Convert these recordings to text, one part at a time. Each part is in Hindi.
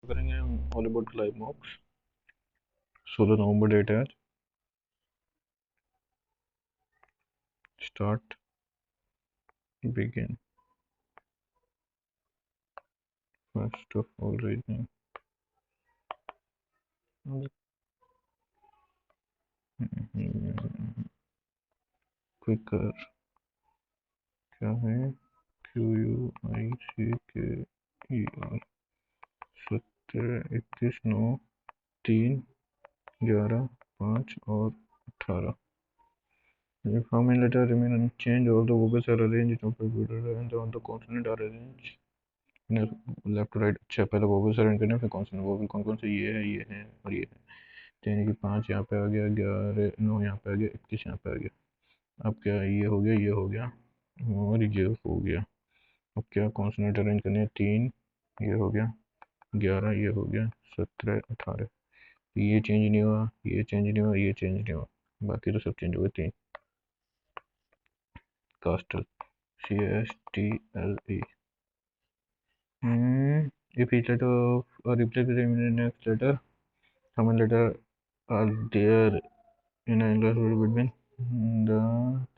करेंगे हम हॉलीवुड लाइव मॉक्स। 16 नवंबर डेट है आज। Start. Begin. First of all reasoning. Quicker क्या है? QUICKER। 17, 21, 9, 3, 11, 5 और 18। How many letters remain unchanged although vowels are arranged on computer and on the consonant are arranged left to right? अच्छा, पहले वोवल्स अरेंज करने फिर कॉन्सोनेंट। वोवल कौन कौन से? ये है और ये है। यानी कि 5 यहाँ पे आ गया, 11 9 यहाँ पे आ गया, 21 यहाँ पे आ गया। अब क्या, ये हो गया, ये हो गया और ये हो गया। अब क्या कॉन्सोनेंट अरेंज करने हैं? 3 ये हो गया, 11 ये हो गया, 17 18। ये चेंज नहीं हुआ, ये चेंज नहीं हुआ, ये चेंज नहीं हुआ, बाकी तो सब चेंज हो गए। 3 कास्टल CASTLE। if each letter of a replace with the next letter, how many letter are there in an English word between the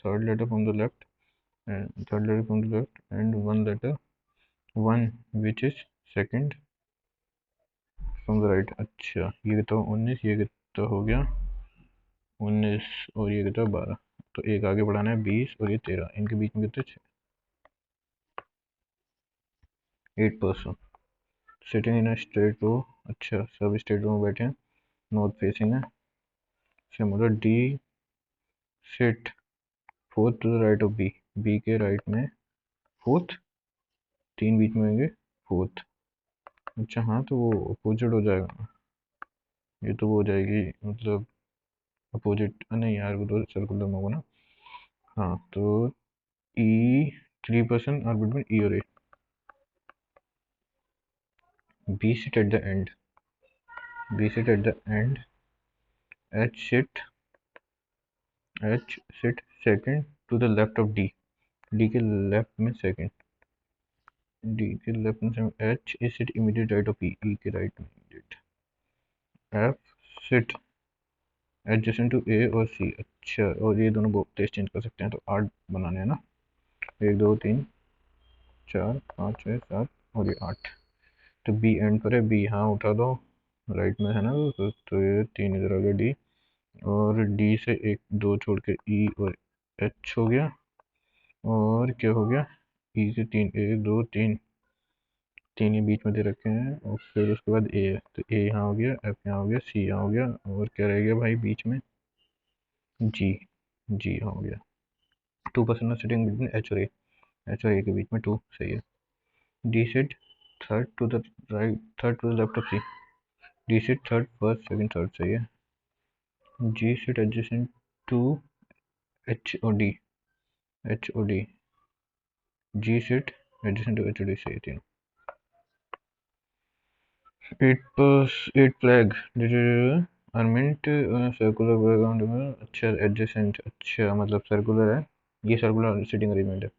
third letter from the left and one letter, one which is second from the right? अच्छा, ये तो 19, ये तो हो गया 19 और ये तो 12। तो एक आगे बढ़ाना है 20 और ये 13। इनके बीच में कितने? 8%। Sitting in straight row. अच्छा, सब स्ट्रेट रो में बैठे हैं, नॉर्थ फेसिंग है। Similar D sit fourth to the right of B. B के राइट में फोर्थ, 3 बीच में होंगे, फोर्थ। अच्छा हाँ, तो वो अपोजिट हो जाएगा। ये तो वो हो जाएगी, मतलब अपोजिट नहीं यार, वो तो सर्कुलर में होगा ना। हाँ तो ई 3% आर बिटवीन ई और A. B sit at the end, B sit at the end. H sit, H sit second to the left of D. D के लेफ्ट में सेकेंड, डी के लेफ्ट में second. H is sit immediate right of E, E के राइट में immediate. F sit adjacent to A और सी। अच्छा, और ये दोनों प्लेस चेंज कर सकते हैं, तो 8 बनाने हैं ना। 1 2 3 4 5 6 7 और ये 8। तो बी एंड पर है, बी यहाँ उठा दो, राइट में है ना। तो ये 3 इधर आ गया डी, और डी से 1 2 छोड़ के ई और एच हो गया। और क्या हो गया? ई से 3, 1 2 3, 3 ये बीच में दे रखे हैं, और फिर उसके बाद ए है, तो ए यहाँ हो गया, एफ यहाँ हो गया, सी यहाँ हो गया, और क्या रह गया भाई बीच में? जी, जी यहाँ हो गया। 2% सिटिंग बिटवीन एच और ए, एच और ए के बीच में 2 सही है। D set third to the right, third to the left of C. D set third first second third सही है। G set adjacent to H और डी, एच और D. G set adjacent to H और डी सही है तीनों। 8 flag are meant circular background में। अच्छा एडजेसेंट, अच्छा मतलब सर्कुलर है, ये सर्कुलर सिटिंग अरेंजमेंट है।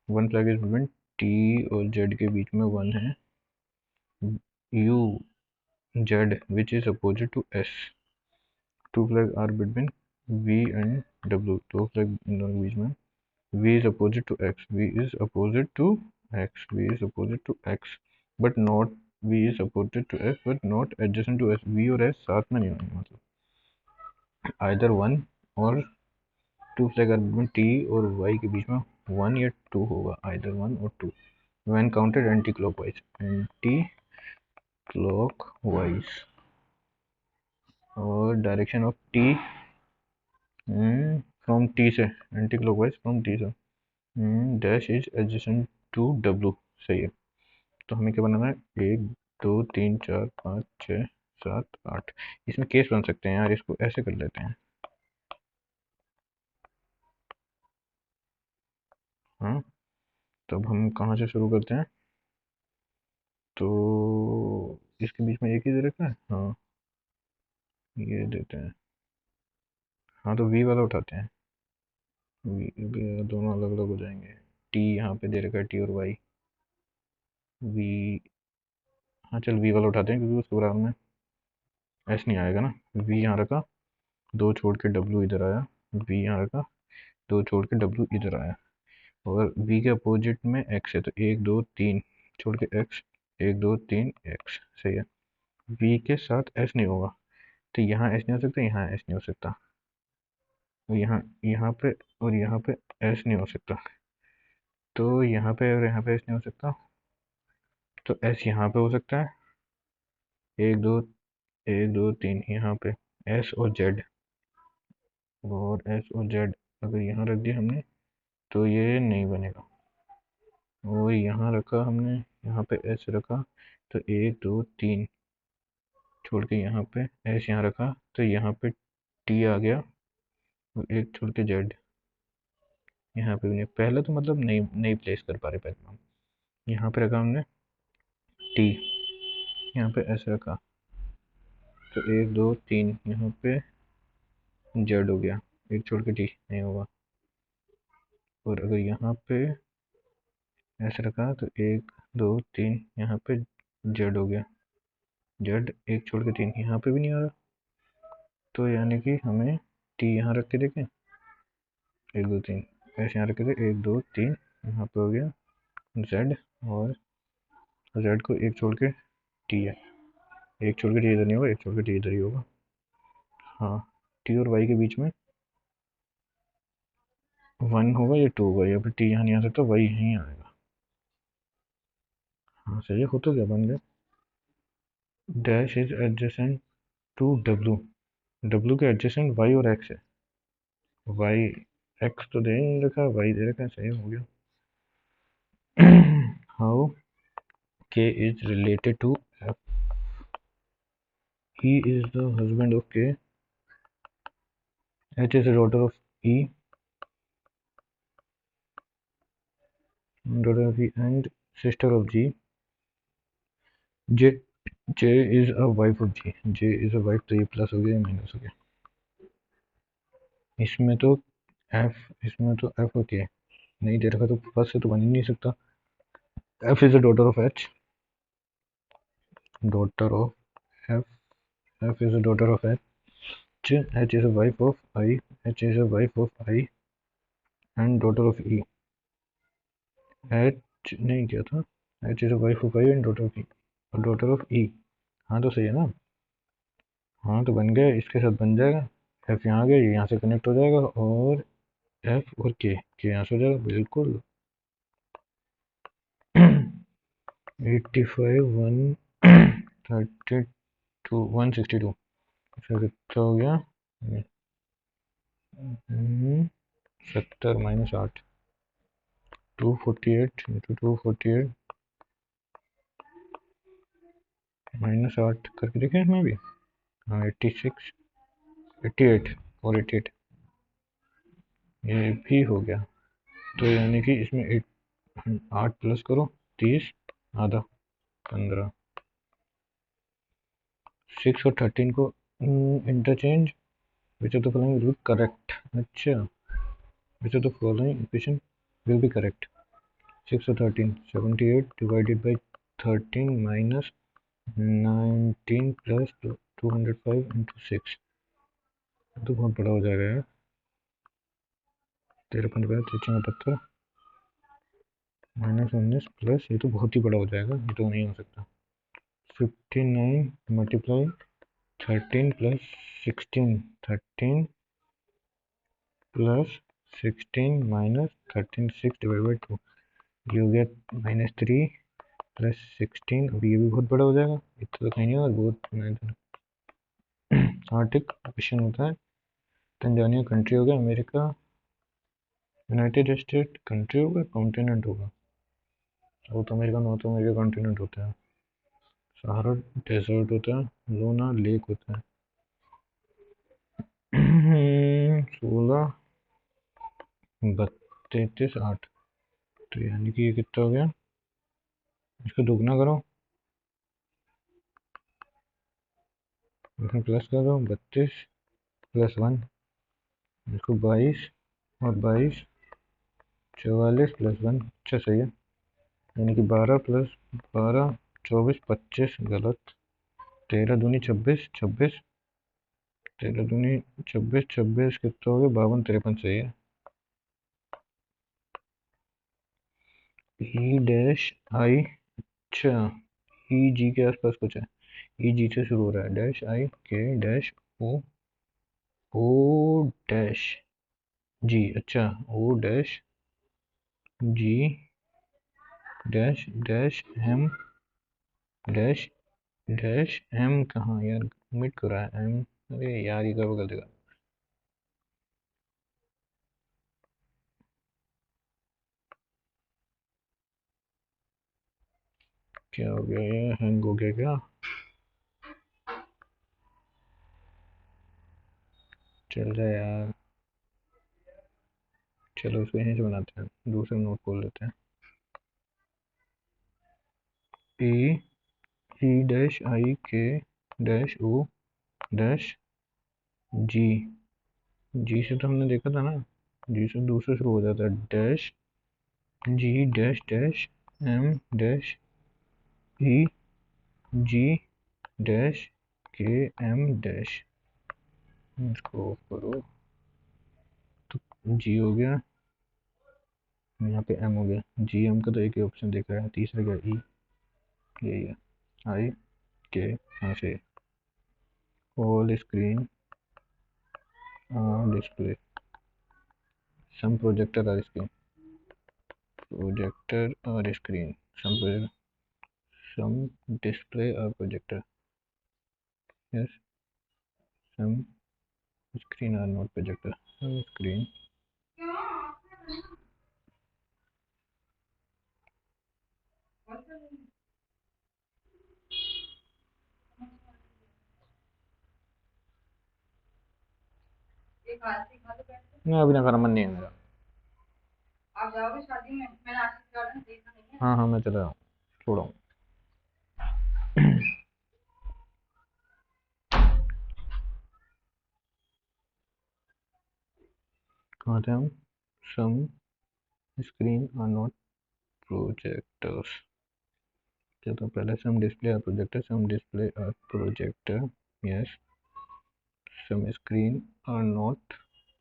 1 फ्लैग इज बिटवीन टी और जेड के बीच में 1 है। U Z which is opposite to S. 2 flag are between V and W, 2 flag in दोनों के बीच में। V is opposite to X, V is opposite to X, V is opposite to X, but not V is opposite to X, but not adjacent to S। V और S साथ में नहीं होंगे, मतलब either 1 और 2 फ्लैग आर बिटवीन T और Y के बीच में 1 या 2 होगा, either 1 और 2। when counted anti clockwise, anti clockwise, और डायरेक्शन ऑफ T फ्रॉम T से, एंटी क्लॉकवाइज फ्रॉम T से। Dash is adjacent to W सही है। तो हमें क्या बनाना है? 1 2 3 4 5 6 7 8। इसमें केस बन सकते हैं यार, इसको ऐसे कर लेते हैं। हाँ, तब हम कहाँ से शुरू करते हैं? तो इसके बीच में एक ही दे रखा है, हाँ ये देते हैं। हाँ तो वी वाला उठाते हैं, दोनों अलग अलग हो जाएंगे। टी यहाँ पे दे रखा है, टी और वाई। वी, हाँ चल वी वाला उठाते हैं क्योंकि उसके बराबर में एस नहीं आएगा ना। वी यहाँ रखा, दो छोड़ के डब्ल्यू इधर आया, वी यहाँ रखा, दो छोड़ के डब्ल्यू इधर आया, और वी के अपोजिट में एक्स है तो एक दो तीन छोड़ के एक्स, एक दो तीन एक्स, सही है। वी के साथ एस नहीं होगा तो यहाँ एस नहीं हो सकता, यहाँ एस नहीं हो सकता, और यहाँ यहाँ पे और यहाँ पे एस नहीं हो सकता, तो यहाँ पे और यहाँ पे एस नहीं हो सकता, तो एस यहाँ पे हो सकता है, एक दो, एक दो तीन यहाँ पे एस और जेड, और एस और जेड अगर यहाँ रख दिया हमने तो ये नहीं बनेगा, और यहाँ रखा हमने, यहाँ पे एस रखा तो एक दो तीन छोड़ के यहाँ पे एस यहाँ रखा तो यहाँ पे टी आ गया, और एक छोड़ के जेड यहाँ पे भी नहीं, पहले तो मतलब नहीं नहीं प्लेस कर पा रहे पहले हम, यहाँ पे रखा हमने टी, यहाँ पे एस रखा तो एक दो तीन यहाँ पे जेड हो गया, एक छोड़ के टी नहीं होगा, और अगर यहाँ पे एस रखा तो एक दो तीन यहाँ पे जेड हो गया, जेड एक छोड़ के तीन यहाँ पे भी नहीं आ रहा, तो यानी कि हमें टी यहाँ रख के देखें, एक दो तीन ऐसे यहाँ रख के एक दो तीन यहाँ पे हो गया जेड, और जेड को एक छोड़ के टी है, एक छोड़ के टी इधर नहीं होगा, एक छोड़ के टी इधर ही होगा। हाँ टी और वाई के बीच में वन होगा या टू होगा, या फिर टी यहाँ नहीं आ सकता, वाई यहीं आएगा। हाँ सही है, हो तो क्या बन गया, dash is adjacent to W, W के एडजेसेंट वाई और एक्स है, वाई एक्स तो दे नहीं रखा, वाई दे रखा है, सही हो गया। How K is related to F, he is the husband of k, h is a daughter of e, daughter of e and sister of g, j j is a wife of g, j is a wife, तो ये प्लस हो गया, माइनस हो गया, इसमें तो f और k नहीं दे रखा तो प्लस से तो बन ही नहीं सकता, f is a daughter of h, daughter of f, f is a daughter of h, h is a wife of I, h is a wife of I and daughter of e, h नहीं क्या था, h is a wife of I and daughter of e, और daughter of e, हाँ तो सही है ना, हाँ तो बन गया, इसके साथ बन जाएगा, एफ यहाँ आ गया, ये यहाँ से कनेक्ट हो जाएगा, और एफ और के यहाँ से हो जाएगा, बिल्कुल। 85 132 162 कितना हो गया, 70 माइनस 8, 248 इंटू 248 माइनस 8 करके देखें इसमें भी, हाँ 86 88 और 88 ये भी हो गया, तो यानी कि इसमें 8 प्लस करो 30 आधा 15, 6 और 13 को interchange, which of the following will be correct, अच्छा which of the following equation will be correct, 6 और 13 78 divided by 13 minus 19 plus 205 into 6, तो बहुत बड़ा हो जाएगा यार, 13 15 73 माइनस 19 प्लस, ये तो बहुत ही बड़ा हो जाएगा, ये तो नहीं हो सकता, 59 multiply 13 plus 16, 13 plus 16 minus 13, 6 divide by 2, ये हो गया -3 प्लस 16, अब ये भी बहुत बड़ा हो जाएगा, इतना तो कहीं नहीं होगा, बहुत आर्टिक क्वेश्चन होता है, तंजानिया कंट्री होगा, अमेरिका यूनाइटेड स्टेट कंट्री होगा, कॉन्टिनेंट होगा, south America north America continent होता है, सहारा डेजर्ट होता है, लूना लेक होता है। 16 32 8, तो यानी कि ये कितना हो गया, इसको दुगना करो, इसमें प्लस कर दो, 32 प्लस 1, इसको 22 और 22 44 प्लस 1, अच्छा सही है, यानी कि 12 प्लस 12 24 25 गलत। 13 दूनी 26 26, 13 दूनी 26 26 कितना हो गया 52 53 सही है। ई डैश आई, अच्छा ई जी के आसपास कुछ है। ई जी से शुरू हो रहा है, डैश आई के डैश ओ, ओ डैश जी, अच्छा O dash G dash dash M dash dash M कहाँ यार, मिट कर रहा है एम, अरे यार ये कब कर देगा। क्या हो गया, ये हैंग हो गया क्या? चल जाए यार, चलो इसको यहीं से बनाते हैं, दूसरा नोट खोल लेते हैं। ई ई डैश आई के डैश ओ डैश जी, जी से तो हमने देखा था ना, जी से दूसरा शुरू हो जाता है, dash G dash dash M dash E G dash K M dash, इसको ऑफ करो तो जी हो गया, यहाँ पे एम हो गया। जी एम का तो एक ही ऑप्शन दिख रहा है, तीसरा क्या ई, यही है आई के, यहाँ से ऑल स्क्रीन डिस्प्ले सम प्रोजेक्टर और स्क्रीन, प्रोजेक्टर और screen some display or projector, yes some screen or not projector, some screen मैं अभी ना, खाना मन नहीं है मेरा। आप जाओगे शादी में, मैंने आशीष गार्डन देखा नहीं है। हाँ हाँ मैं चला रहा हूँ, छोड़ा हूँ। कहाँ थे हम, सम स्क्रीन और नॉट प्रोजेक्टर्स, चलो पहले सम डिस्प्ले और प्रोजेक्टर, सम डिस्प्ले और प्रोजेक्टर, यस सम स्क्रीन और नॉट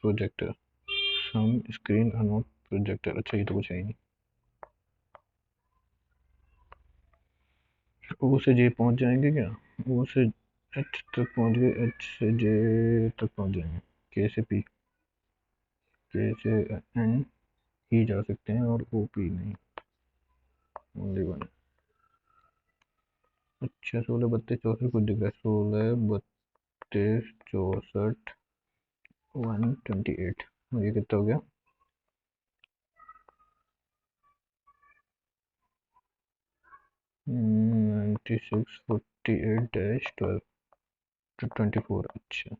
प्रोजेक्टर, सम स्क्रीन और नॉट प्रोजेक्टर, अच्छा ये तो कुछ है ही नहीं। ओ से जे पहुंच जाएंगे क्या, ओ से एच तक पहुंच गए, एच से जे तक पहुंच जाएंगे, के से पी, के से एन ही जा सकते हैं और ओ पी नहीं, ओनली वन। अच्छा 16 32 64 कुछ दिख रहा है, 16 32 64 128, और ये कितना हो गया, 96 48 डैश 12 24, अच्छा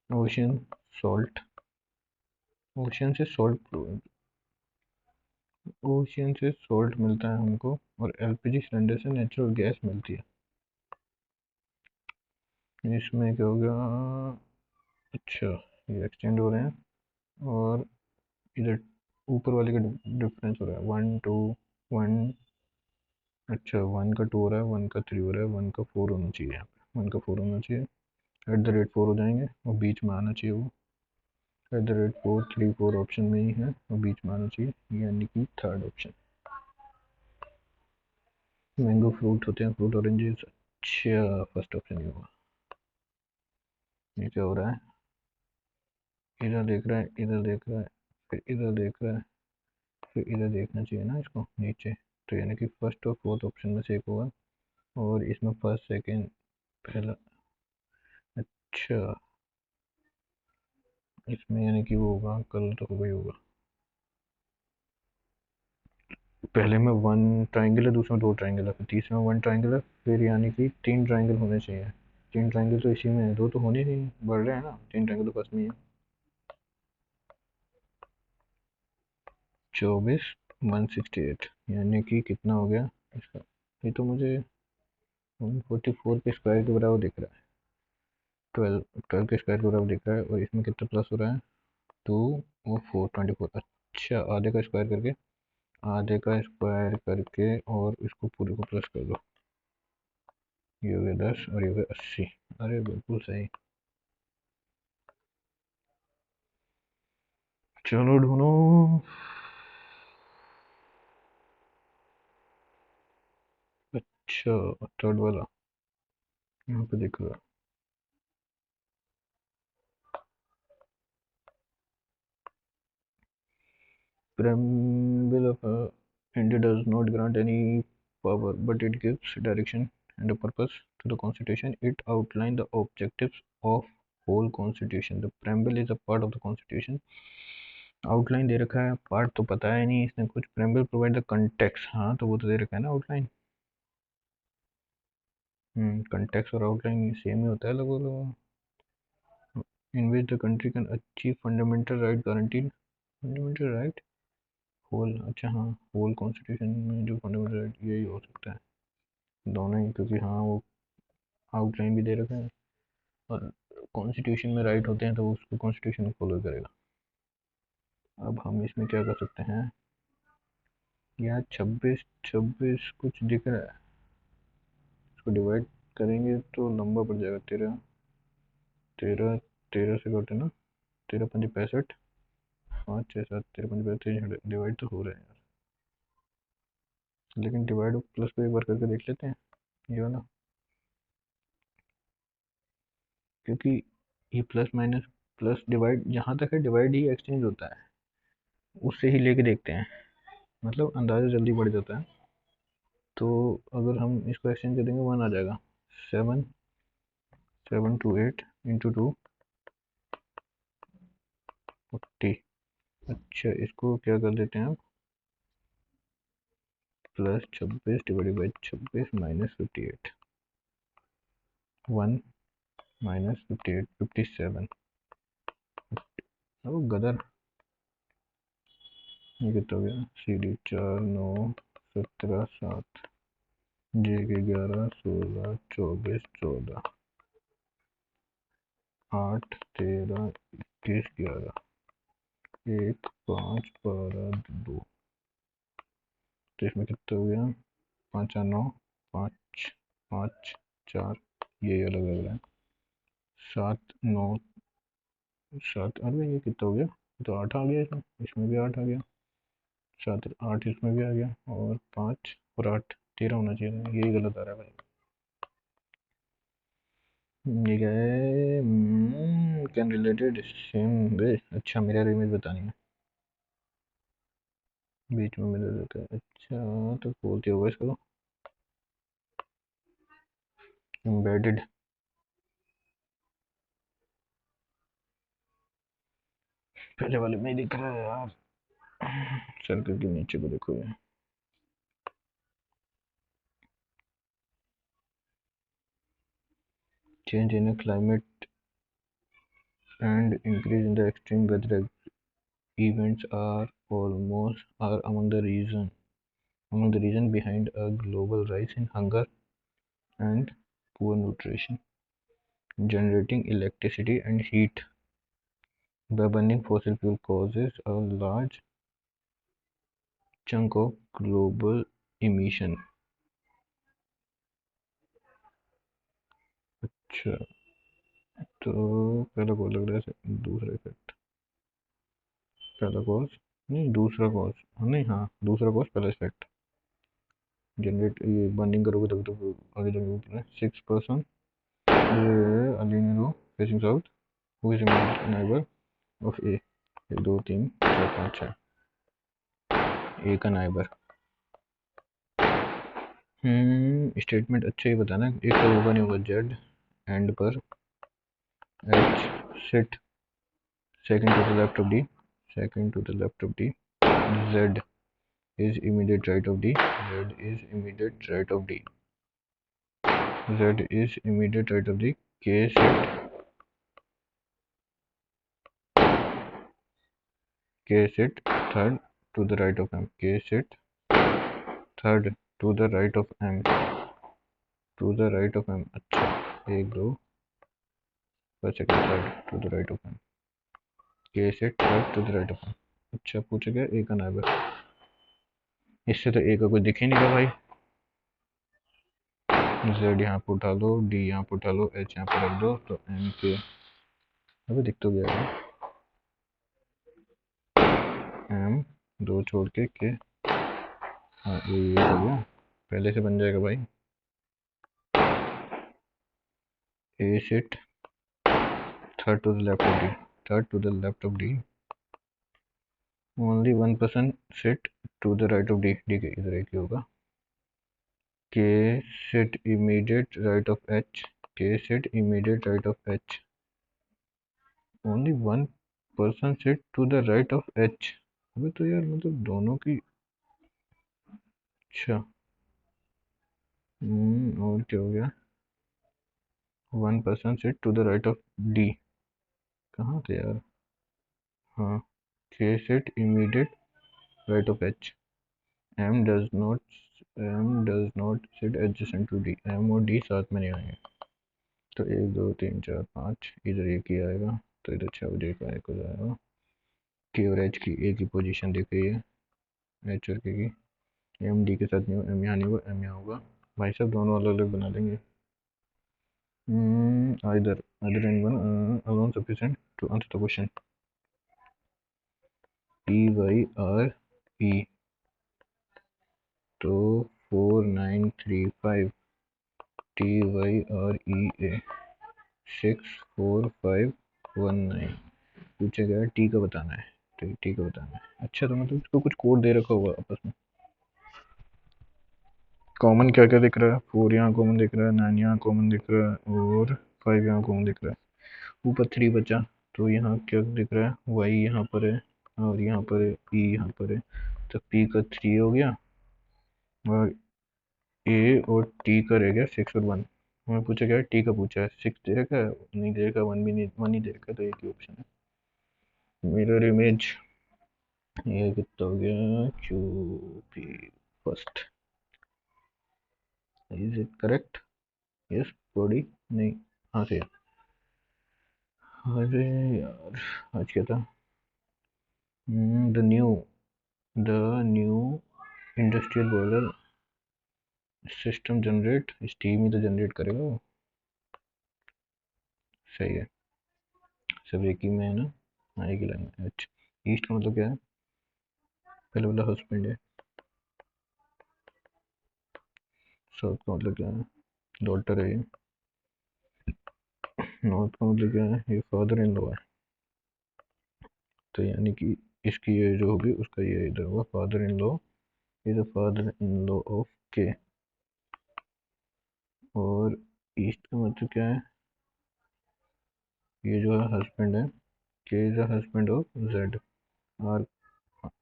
ओशियन सॉल्ट, ओशियन से सॉल्ट, ओशियन से सॉल्ट मिलता है हमको, और एलपीजी सिलेंडर से नेचुरल गैस मिलती है। इसमें क्या हो गया, अच्छा ये एक्सटेंड हो रहे हैं, और इधर ऊपर वाले का डिफरेंस हो रहा है, 1 2 1, अच्छा 1 का 2 हो रहा है, 1 का 3 हो रहा है, 1 का 4 होना चाहिए, यहाँ पे 1 का 4 होना चाहिए, एट द रेट 4 हो जाएंगे और बीच में आना चाहिए वो, एट द रेट 4 3 4 ऑप्शन में ही है और बीच में आना चाहिए, यानी कि थर्ड ऑप्शन। मैंगो फ्रूट होते हैं, फ्रूट ऑरेंजेस, अच्छा फर्स्ट ऑप्शन ही होगा। ये क्या हो रहा है, इधर देख रहा है, इधर देख रहा है, फिर इधर देख रहा है, फिर इधर देखना चाहिए ना इसको नीचे, तो यानी कि फर्स्ट और फोर्थ ऑप्शन में से एक होगा, और इसमें फर्स्ट सेकंड पहला, अच्छा इसमें यानी कि वो होगा, कलर तो होगा ही होगा, पहले में वन ट्राइंगल है, दूसरे में दो ट्राइंगल है, फिर तीसरे में वन ट्राइंगल है, फिर यानी कि तीन ट्राइंगल होने चाहिए, तीन ट्राइंगल तो इसी में है, दो तो होने नहीं, बढ़ रहे हैं ना, तीन ट्राइंगल तो फर्स्ट में ही है। 24 168, यानी कि कितना हो गया इसका, ये तो मुझे 144 के स्क्वायर के बराबर दिख रहा है, 12 12 के स्क्वायर के बराबर दिख रहा है, और इसमें कितना प्लस हो रहा है, 2 और 4 24, अच्छा आधे का स्क्वायर करके आधे का स्क्वायर करके और इसको पूरे को प्लस कर दो। ये हो गया 10 और ये हो गया 80। अरे बिल्कुल सही। चलो ढूंढो। अच्छा, थर्ड वाला यहाँ पे दिख रहा। Preamble of India does not grant any power, but it gives direction and a purpose to the Constitution. It outlines the objectives of whole Constitution. The preamble is a part of the Constitution. Outline दे रखा है, पार्ट तो पता है नहीं इसने कुछ। preamble provide the context, हाँ तो वो तो दे रखा है ना आउटलाइन। context और आउटलाइन सेम ही होता है लगभग। in which the country can achieve fundamental right guaranteed। fundamental right होल, अच्छा हाँ, होल कॉन्स्टिट्यूशन में जो फंडामेंटल राइट यही हो सकता है दोनों ही, क्योंकि हाँ वो आउटलाइन भी दे रखा है और कॉन्स्टिट्यूशन में राइट होते हैं तो वो उसको कॉन्स्टिट्यूशन फॉलो करेगा। अब हम इसमें क्या कर सकते हैं यार, 26 26 कुछ दिख रहा है, इसको डिवाइड करेंगे तो लंबा पड़ जाएगा। 13 13 13 से कटे ना, 13 पंजे 65, 5 6 7, 13 पंजे 35, डिवाइड तो हो रहे हैं यार, लेकिन डिवाइड और प्लस को एक बार करके देख लेते हैं ये वाला, क्योंकि ये प्लस माइनस प्लस डिवाइड जहाँ तक है डिवाइड ही एक्सचेंज होता है, उससे ही लेके देखते हैं, मतलब अंदाज़ा जल्दी बढ़ जाता है। तो अगर हम इसको एक्सचेंज कर देंगे 1 आ जाएगा। 7 7 2 8 इंटू 2 40। अच्छा इसको क्या कर देते हैं अब, plus 26 divided by 26 minus 58, 1 minus 58 57। अब गदर ये कितना हो गया, सी डी 4 9 17 7, जे के 11 16 24 14, 8 13 21 11, 1 5 12 2। तो इसमें कितना हो गया, 5 4 9 5 5 4, ये अलग लग रहा है। 7 9 7, अरे ये कितना हो गया, तो 8 आ गया इसमें, इसमें भी 8 आ गया, 7 8 इसमें भी आ गया, और 5 और 8 13 होना चाहिए था, यही गलत आ रहा है भाई। ये क्या है, कैन रिलेटेड सेम वे। अच्छा मिरर इमेज बतानी है, बीच में मिरर रहता है। अच्छा तो बोलते होगा इसको एम्बेडेड। पहले वाले में ही दिख रहा है यार, सर्कल के नीचे को देखो ये, change in a climate and increase in the extreme weather events are among the reason behind a global rise in hunger and poor nutrition. Generating electricity and heat by burning fossil fuel causes a large chunk of global emission. अच्छा तो पहला कॉज लग रहा है, दूसरा इफेक्ट, पहला कॉज नहीं दूसरा कॉज, नहीं हाँ दूसरा कॉज पहला इफेक्ट। जनरेट ये बर्निंग करोगे तब तो आगे जाके 6% अलीनो facing south, who is immediate neighbour of A, 1 2 3 4 5 6, A का नाइबर। स्टेटमेंट अच्छा ही बताना, एक तो होगा नहीं होगा, जेड एंड पर H sit second to the left of D, second to the left of D, Z is immediate right of D, Z is immediate right of D, Z is immediate right of D, K sit third to the right of M, K sit third to the right of M, to the right of M। अच्छा 1 2 first second third to the right of M, K sit third to the right of M। अच्छा पूछा गया ए का नाइबर, इससे तो ए का कुछ दिख ही नहीं रहा भाई। जेड यहाँ पर उठा लो, डी यहाँ पर उठा लो, एच यहाँ पर रख दो, तो एम के अभी दिख तो गया एम, दो छोड़ के हाँ ये हो गया, पहले से बन जाएगा भाई। ए shit third to the left of D, third to the left of D, only one person sit to the right of D, D के इधर एक ही होगा। K sit immediate right of H, K sit immediate right of H, only one person sit to the right of H। अबे तो यार मतलब दोनों की, अच्छा और क्या हो गया, one person sit to the right of D, कहाँ थे यार, हाँ K sit immediate right of H, M does not sit adjacent to D, M और D साथ में नहीं आएंगे, तो एक दो तीन चार पाँच, इधर एक ही आएगा, तो इधर 6 बजे का एक हो जाएगा। के और एच की एक ही पोजीशन दिख रही है, एच और के की, एम डी के साथ नहीं होगा, एम यहाँ नहीं होगा, एम यहाँ होगा, भाई साहब दोनों अलग अलग बना देंगे। either anyone alone sufficient to answer the question। PYRE, तो 4935, TYREA 64519, पूछा गया टी का बताना है, तो टी का बताना है। अच्छा तो मतलब इसको कुछ कोड दे रखा होगा आपस में। कॉमन क्या क्या दिख रहा है, 4 यहाँ कॉमन दिख रहा है, 9 यहाँ कॉमन दिख रहा है, और 5 यहाँ कॉमन दिख रहा है, ऊपर 3 बचा, तो यहाँ क्या दिख रहा है, वाई यहाँ पर है, और यहाँ पर है, पी यहाँ पर है, तो पी का 3 हो गया, और ए और टी का रह गया 6 और 1। हमें पूछा गया टी का, पूछा है 6 दे रखा है, नहीं दे रखा, 1 भी नहीं, 1 ही दे रखा, तो एक ही ऑप्शन है। मिरर इमेज, ये कितना हो गया, Q P first, is it correct, yes body, नहीं, हाँ से, अरे यार आज क्या था, the new industrial boiler system generate, steam ही तो जनरेट करेगा वो, सही है, सब एक ही में है ना, हाँ एक ही लाइन में। अच्छा ईस्ट का मतलब क्या है, पहले वाला हस्बैंड है, साउथ का मतलब क्या है, डॉटर है ये, नॉर्थ का मतलब क्या है, ये फादर इन लॉ है, तो यानी कि इसकी ये जो होगी उसका ये इधर होगा, father in law is the father in law of के, और ईस्ट का मतलब क्या है, ये जो है हस्बैंड है, के is the husband of Z, are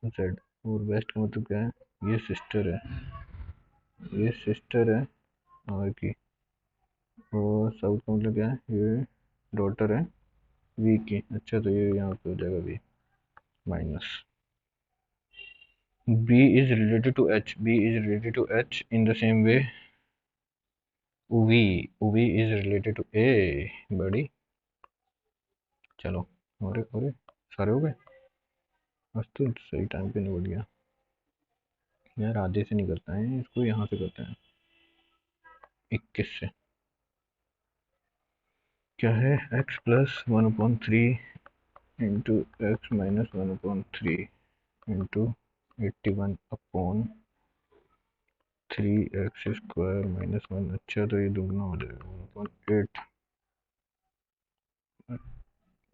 Z, और वेस्ट का मतलब क्या है, ये सिस्टर है, ये सिस्टर है आर की, और साउथ का मतलब क्या है, ये डॉटर है वी की, अच्छा तो ये यहाँ पे हो जाएगा V minus. B is related to H, B is related to H in the same way V is related to A, बड़ी, चलो और सारे हो गए, बस तो सही टाइम पे निपट गया यार, आधे से नहीं करता है इसको, यहाँ से करते हैं 21 से, क्या है, x plus 1/3 into x minus 1/3 into 81/3x² minus 1, अच्छा तो ये दुगना हो जाएगा 1/8,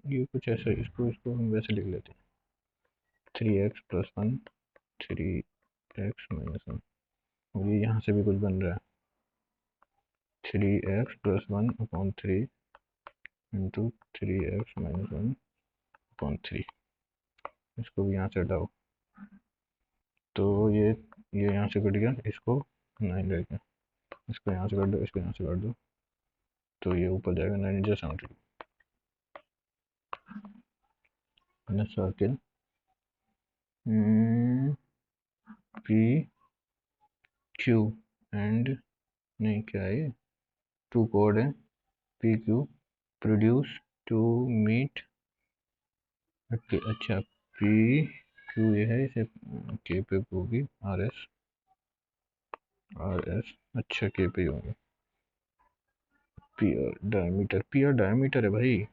ये कुछ ऐसा, इसको हम वैसे लिख लेते हैं 3x प्लस 1, 3x-1, और ये यहाँ से भी कुछ बन रहा है 3x+1/3 इंटू 3x-1/3, इसको भी यहाँ से हटाओ, तो ये यहाँ से कट गया, इसको 9 रह गया, इसको यहाँ से काट दो, इसको यहाँ से काट दो, तो ये ऊपर जाएगा 9 सर्किल पी क्यू एंड, नहीं क्या है, टू कोड है, P Q produce to meet, अच्छा पी क्यू ये है, इसे के पे होगी आर एस, आर एस, अच्छा के पे होंगे। P R diameter, P R diameter है भाई।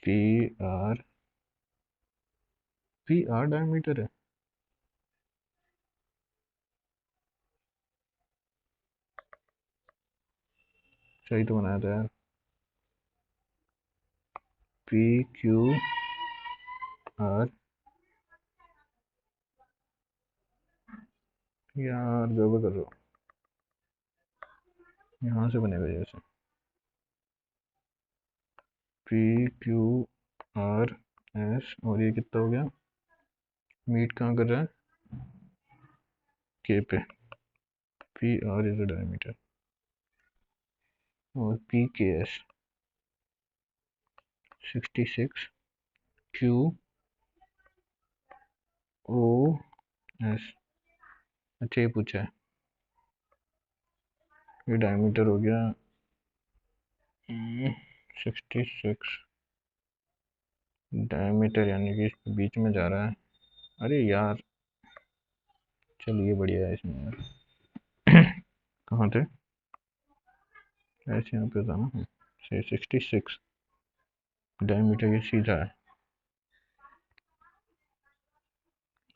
P R, P R diameter है। सही तो बनाया था यार। पी क्यू आर, यार गड़बड़ कर रहा हूँ। यहाँ से बनेगा जैसे पी क्यू आर एस, और ये कितना हो गया, मीट कहाँ कर रहा है, के पे। P R is a diameter, और पी के एस 66, क्यू ओ एस, अच्छा ये पूछा है। ये डायमीटर हो गया 66, डायमीटर यानी कि इसके बीच में जा रहा है। अरे यार, चलिए बढ़िया है इसमें यार। कहाँ थे, ऐसे यहाँ पे था ना, से 66 डायमीटर, ये सीधा है।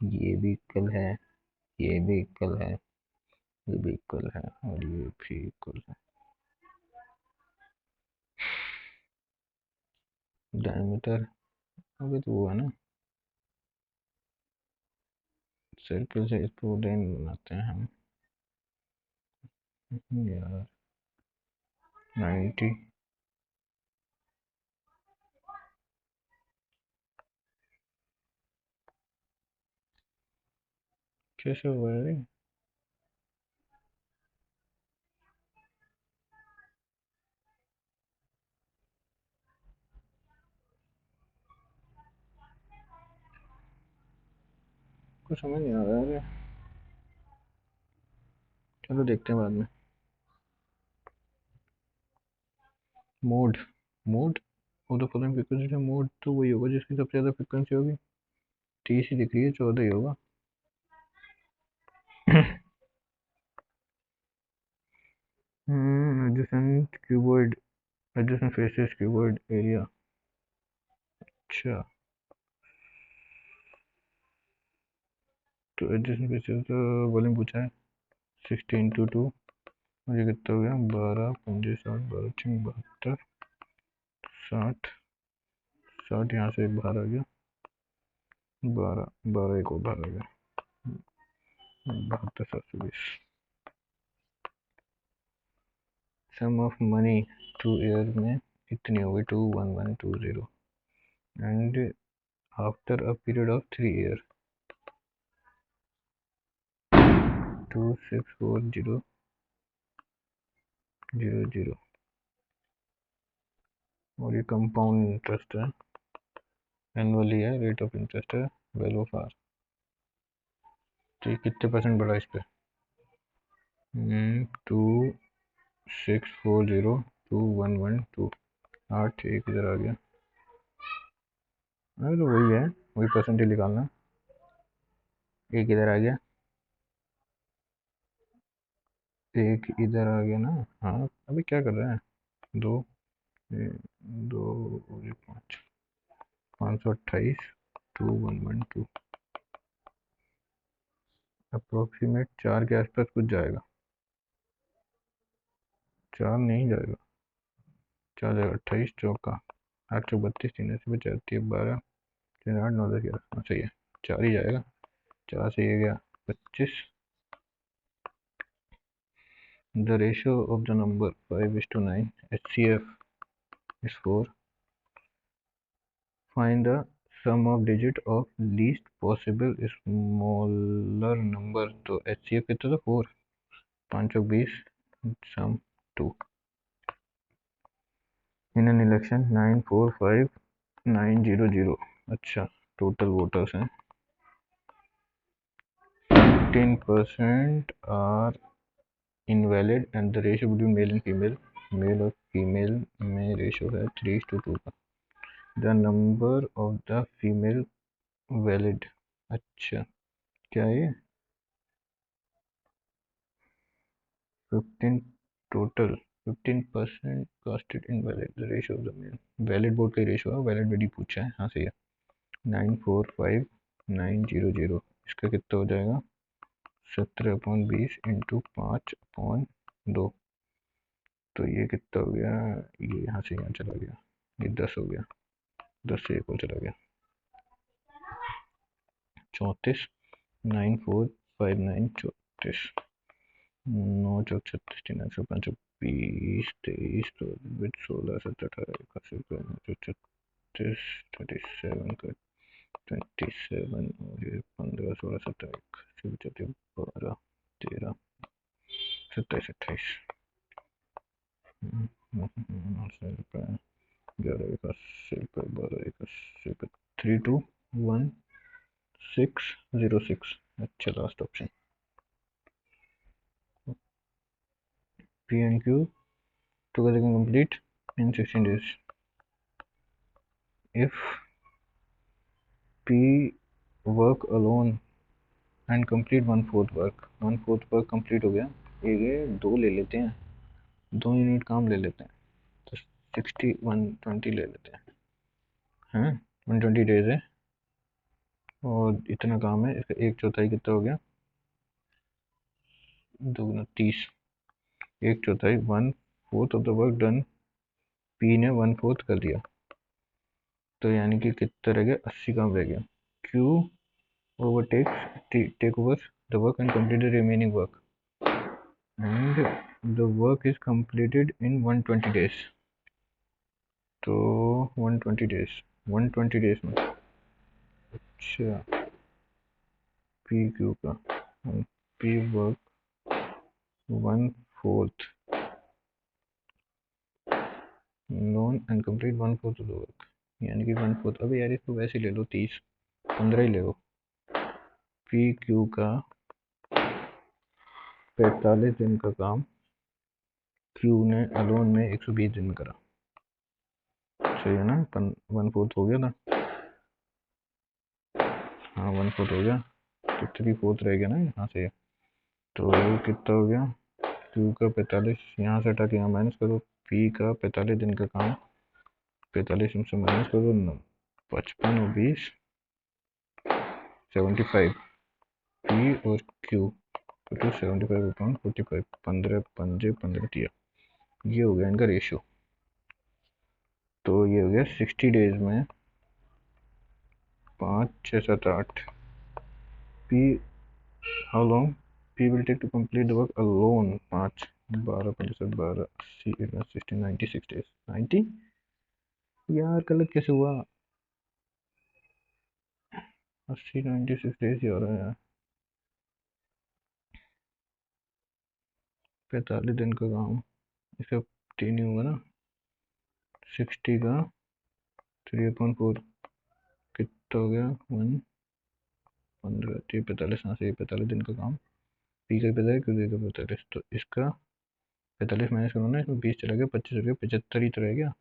ये भी इक्वल है, ये भी इक्वल है, ये भी इक्वल है, और ये भी इक्वल है। डायमीटर, अभी तो वो है ना, सर्कल से इसको लाइन बनाते हैं हम। यार 90, कैसे हुआ है ये? कुछ समझ नहीं आ रहा है। चलो देखते हैं बाद में। मोड, मोड वो तो फॉलोइंग फ्रीक्वेंसी है, मोड तो वही होगा जिसकी सबसे ज़्यादा फ्रीक्वेंसी होगी। 30 ही दिख रही है, 14 ही होगा। Adjacent cuboid, adjacent faces cuboid area, अच्छा। तो एडजेसेंट फेसेस का वॉल्यूम पूछा है, 60 × 2, मुझे कितना हो गया, 12 पंजे 60, 12 6 72, 60, 60 यहाँ से एक बाहर आ गया, 12 12 एक और बाहर आ गया, 72 720। सम ऑफ मनी टू ईयर में कितनी होगी, 21120, and after a period of 3 year 2640000। और ये कंपाउंड इंटरेस्ट है, एनुअली है, रेट ऑफ इंटरेस्ट है, वैल्यू ऑफ आर। तो ये कितने परसेंट बढ़ा इस पे, 2640211 8 एक इधर आ गया। अरे तो वही है, वही परसेंटेज निकालना। एक इधर आ गया, एक इधर आ गया ना। हाँ अभी क्या कर रहे हैं, दो, दो, 5, 528, 2112, अप्रोक्सीमेट 4 के आसपास कुछ जाएगा। 4 नहीं जाएगा, 4 जाएगा, 28 चौका 8 चौक 32, 3 से बचा 12, 3 8 9 10 11, हाँ सही है, 4 ही जाएगा। 4 से ये गया 25। The ratio of the number 5:9, HCF is 4, find the sum of digit of least possible smaller number। तो HCF कितना था, 4, 5 चौक 20, सम 2। इन एन इलेक्शन 945900, अच्छा टोटल वोटर्स हैं, 15% are invalid, and the ratio between male and female, male और फीमेल में रेशियो है 3:2 का। The number of the female valid. अच्छा, क्या है ये? 15 total, 15% casted invalid, the ratio of the male. Valid board का रेशियो है, वैलिड बड़ी पूछा है। हाँ सही है। 945900, इसका कितना हो जाएगा? 17/20 इंटू 5/2। तो ये कितना हो गया? ये यहाँ से यहाँ चला गया, ये 10 हो गया, 10 से एक और चला गया, 34। 9459 34। 9 चौक 36 3 105 20 23 तो 16 17 18 19 20 27 का 27 और ये 15 16 17 12 13 27 28 11 321606। अच्छा, last option P and Q together can complete in 16 days. If P work alone and complete one fourth work complete हो गया, ये दो ले लेते हैं, 2 यूनिट काम ले लेते हैं, तो 120 ले लेते हैं। 120 डेज है और इतना काम है, इसका एक चौथाई कितना हो गया? 2 गुना 30। एक चौथाई, 1/4 of the work done, P ने 1/4 कर दिया, तो यानी कि कितना रह गया? 80 काम रह गया। Q take over the work and complete the remaining work, and the work is completed in 120 days। तो 120 डेज, 120 डेज में। अच्छा, पी क्यू का, P work 1/4 loan and complete 1/4 of the work, यानी कि 1/4। अभी यार इसको वैसे ले लो, 30 15 ही ले लो। पी क्यू का 45 दिन का काम क्यू ने अलोन में 120 दिन में करा, सही है ना? 1/4 हो गया ना? हाँ 1/4 हो गया, तो 3/4 रह गया ना यहाँ से। तो कितना हो गया? क्यू का 45 यहाँ से हटा के यहाँ माइनस करो, पी का 45 दिन का काम, 45 में से माइनस करो, 55 और 20 75। पी और क्यू तो 75/45, 15 15 ये हो गया इनका रेशियो। तो ये हो गया 60 डेज में 5 6 7 8। P how long P will take to complete the work alone? 5 12 55 12 80 60 96 days. 90 यार गलत कैसे हुआ? 80 96 डेज ही हो रहा है यार। 45 दिन का काम, इसका 3 ही होगा ना? 60 का 3/4 कितना हो गया? 1 15 45। हाँ से 45 दिन का काम, पी का 45 क्यू का 45, तो इसका 45 माइनस करो ना, इसमें 20 चला गया, 25 हो गया, 75 ही तो रह गया।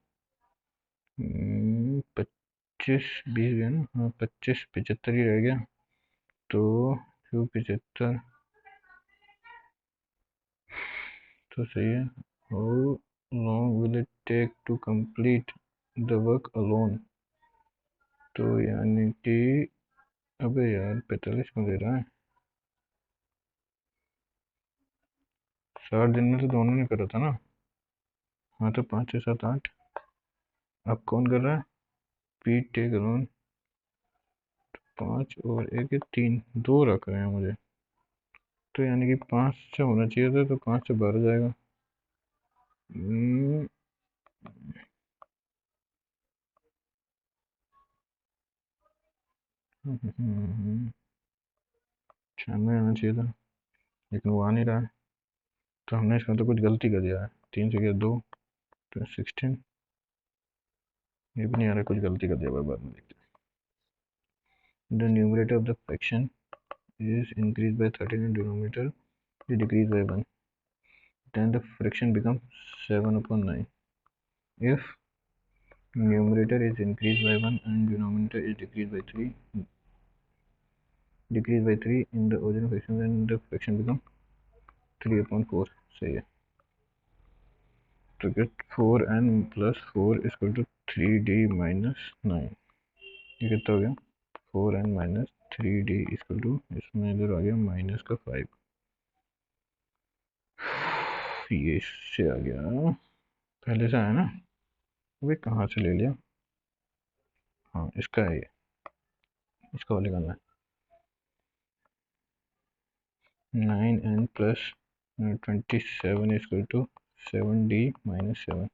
25 20 गया ना? हाँ 25 75 ही रह गया। तो क्यू 75 तो सही है। How long will it take to complete the work alone? तो यानी कि, अबे यार 45 क्यों दे रहा है? 60 दिन में तो दोनों ने करा था ना? हाँ तो 5 6 7 8। अब कौन कर रहा है? पी टेक अलोन, 5 और 1 3, 2 रख रहे हैं मुझे, तो यानी कि 5 से होना चाहिए था, तो 5 से 12 जाएगा। हम्म, 96 आना चाहिए था, लेकिन वो आ नहीं रहा है, तो हमने इसमें तो कुछ गलती कर दिया है। 3 से गया 2 तो 16, ये भी नहीं आ रहा, कुछ गलती कर दिया, बाद में देखते हैं। The numerator of the fraction is increased by 13 and denominator is decreased by 1, then the fraction becomes 7/9। If numerator is increased by 1 and denominator is decreased by 3, decrease by 3 in the original fraction and the fraction become 3/4 सही है। तो क्या 4n plus 4 equal to 3d minus 9, ये कितना हो गया 4n minus 3d equal to, इसमें इधर आ गया माइनस का 5, ये इससे आ गया, पहले से आया ना, वे कहाँ से ले लिया, हाँ इसका है ये, इसका वाले करना है 9n plus 27 equal to 7d minus 7,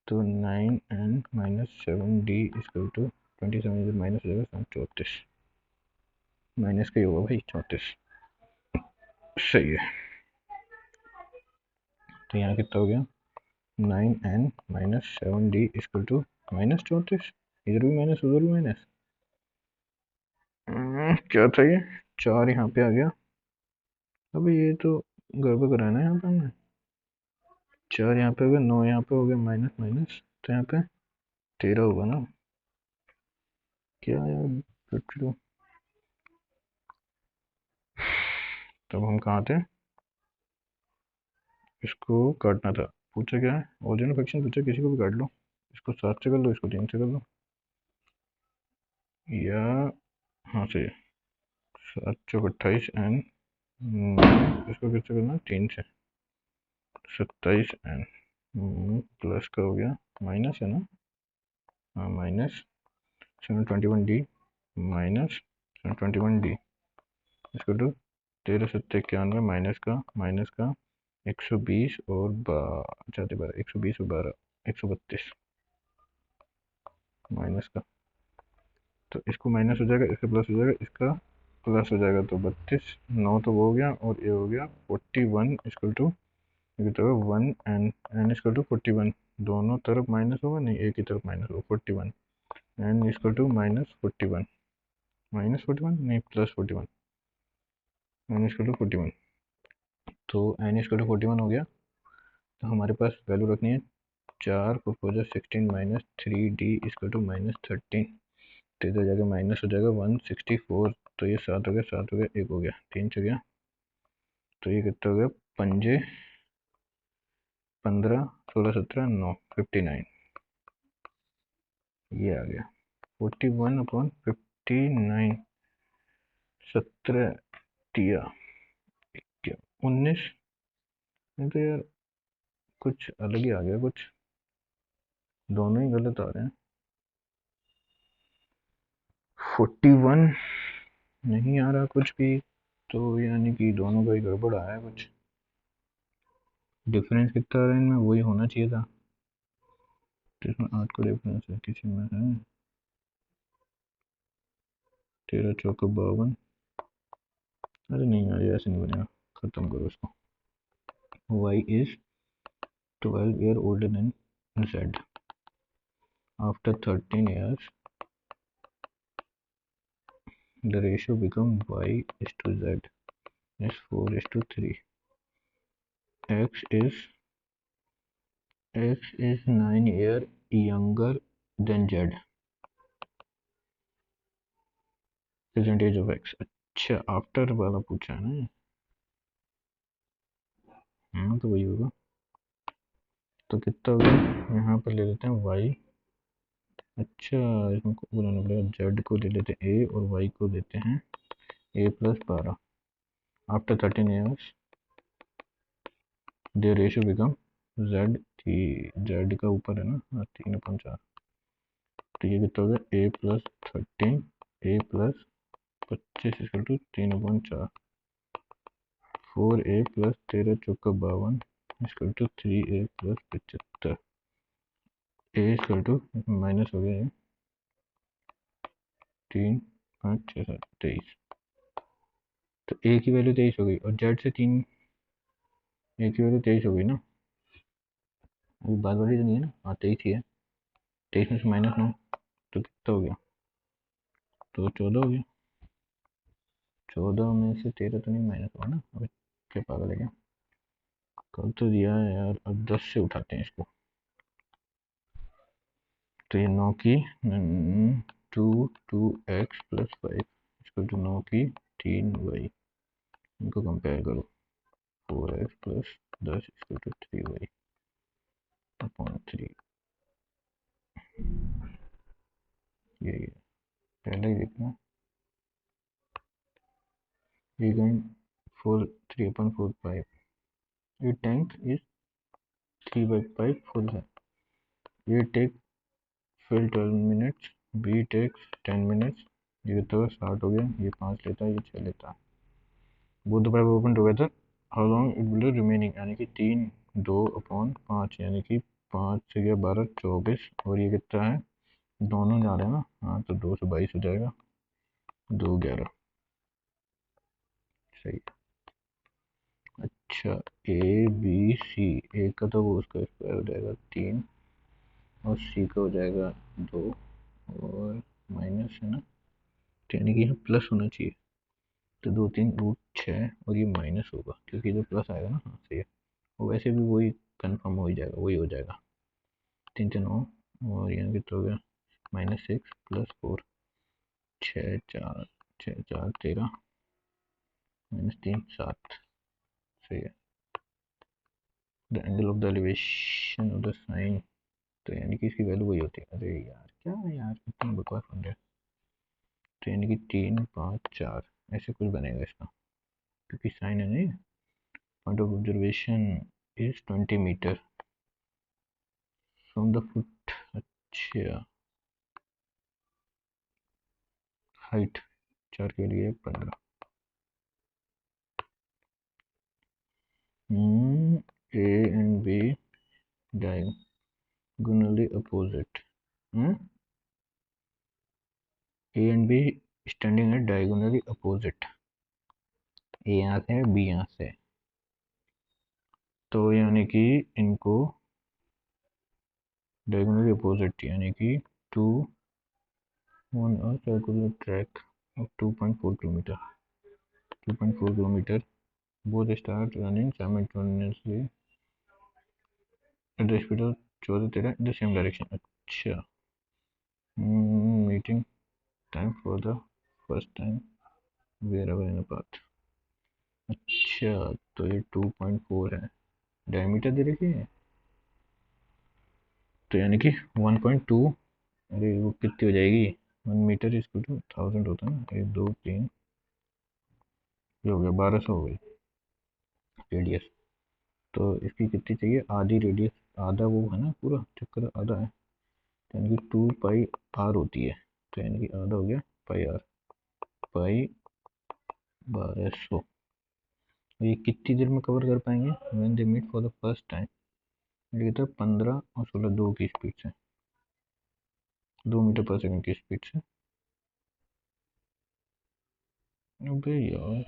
तो 9n minus 7d equal to 27 minus हो जाएगा 34, माइनस का ही होगा भाई 34, सही है। तो यहाँ कितना हो गया 9n minus 7d equal to minus 34, इधर भी माइनस उधर भी माइनस, क्या था ये 4 यहाँ पे आ गया, अबे ये तो गड़बड़ कराना है यहाँ पे हमने, 4 यहाँ पे हो गया, 9 यहाँ पे हो गया, माइनस माइनस, तो यहाँ पे 13 होगा ना, क्या यार पिटलू। तब हम कहाँ थे, इसको काटना था, पूछा क्या है ओरिजिनल फ्रैक्शन पूछा, किसी को भी काट लो, इसको 7 से कर लो, इसको 3 से कर लो, या हाँ सही है 7 चौक 28 एन, इसको किससे करना 3 से 27 एन, प्लस का हो गया माइनस है ना, हाँ माइनस 721d माइनस 721d इसको तो 13 माइनस का 120 और 12 120 और 12 132 माइनस का, तो इसको माइनस हो जाएगा, इसका प्लस हो जाएगा, इसका प्लस हो जाएगा, तो 32 9 तो वो हो गया, और ये हो गया 41 इक्वल टू, तो 1 एन एन इक्वल टू 41, दोनों तरफ माइनस होगा, नहीं एक ही तरफ माइनस होगा 41, एन इक्वल टू माइनस 41 नहीं प्लस 41, एन इक्वल टू 41, तो एन इक्वल टू 41 हो गया, तो हमारे पास वैल्यू रखनी है 4 को 16 minus 3d equal to minus 13, तो इधर जाकर माइनस हो जाएगा 164, तो ये 7 हो गया, 7 हो गया, 1 हो गया, 3 से गया, तो ये कितना हो गया पंजे 15 16 17 9 59, ये आ गया 41/59, 17 दिया 19, नहीं तो यार कुछ अलग ही आ गया, कुछ दोनों ही गलत आ रहे हैं, 41 नहीं आ रहा कुछ भी, तो यानी कि दोनों का ही गड़बड़ आया है कुछ, डिफरेंस कितना आ रहा है इनमें वही होना चाहिए था, तो इसमें 8 का डिफरेंस है, किसी में है 13 चौका 52, अरे नहीं यार ऐसे नहीं बनेगा, खत्म करो इसको, y is 12 year older than z, after 13 years the ratio become y is to z is 4 is to 3, x is 9 year younger than z, percentage of x, अच्छा आफ्टर वाला पूछा है ना, हाँ तो वही होगा, तो कितना होगा यहाँ पर ले लेते हैं y, अच्छा इसमें बनाना पड़ेगा, z को ले लेते हैं a और y को देते हैं a plus 12, after 13 years they ratio become z, थी z का ऊपर है ना, 3/4, तो ये कितना हो गया a plus 13 a plus 25 equal to 3/4, 4a plus 13 चौका 52 equal to 3a plus 75, a equal to minus हो गया 3 5 6 7 23, तो a की वैल्यू 23 हो गई, और z से 3 a की वैल्यू 23 हो गई ना, अभी बाद वाली तो नहीं है ना, हाँ 23 ही है, 23 में से -9, तो कितना हो गया, तो 14 हो गया, 14 में से 13 तो नहीं माइनस हुआ ना, अभी क्या पागल है क्या, कल तो दिया है यार, अब 10 से उठाते हैं इसको, तो ये 9 की 2 2x प्लस 5 इक्वल टू 9 की 3y, इनको कंपेयर करो। 4x plus 10 equal to 3y upon 3। ये पहले ही देखना, ये going 4 3 upon 4 5, ये tank is 3 by 5 full है। ये take fill 12 minutes, B takes 10 minutes, ये तो स्टार्ट हो गया, ये 5 लेता है, ये 6 लेता है। Both the pipe open together, how long it will remaining, यानी कि 3 2 अपॉन 5, यानी कि 5 से गया 12 24, और ये कितना है, दोनों जा रहे हैं ना, हाँ तो 2 से 22 हो जाएगा, 2 11, सही। अच्छा, ए बी सी, ए का तो वो उसका स्क्वायर हो जाएगा 3, और सी का हो जाएगा 2, और माइनस है ना, तो यानी कि यहाँ प्लस होना चाहिए, तो 2 3 रूट 6, और ये माइनस होगा क्योंकि जो प्लस आएगा ना, हाँ सही है। और वैसे भी वही कन्फर्म हो ही जाएगा, वही हो जाएगा। 3 3 9, और यहाँ कितना हो गया, -6 प्लस 4, 6 4 6 4 13, -3 7, सही है। The angle of the elevation of the sign, तो यानी कि इसकी वैल्यू वही होती है। अरे यार क्या है यार, इतना बकवास बन रहा है। तो यानी कि 3 5 4 ऐसे कुछ बनेगा इसका, क्योंकि साइन है नहीं, point of observation is 20 metre from the foot. अच्छा, हाइट 4 के लिए 15। A and B diagonally opposite, A and B standing at diagonally opposite, A यहाँ से है, बी यहाँ से है, तो यानी कि इनको डायगोनली अपोजिट, यानी कि 2 on a circular track of 2.4 kilometer, 2.4 kilometer, both start running simultaneously at the speed of 14 13 in the same direction. अच्छा, meeting time for the first time wherever in a path। अच्छा, तो ये 2.4 है, डायमीटर दे रखी है, तो यानी कि 1.2, अरे वो कितनी हो जाएगी, 1 मीटर इसको तो 1000 होता है ना, 1 2 3, ये हो गया 1200 हो गई रेडियस। तो इसकी कितनी चाहिए, आधी रेडियस, आधा वो है ना, पूरा चक्कर आधा है, तो यानी कि 2 पाई आर होती है, तो यानी कि आधा हो गया पाई आर, पाई 1200। ये कितनी देर में कवर कर पाएंगे, when they meet for the first time, ये तो 15 और 16 2 की स्पीड से, 2 मीटर पर सेकंड की स्पीड से। अबे यार,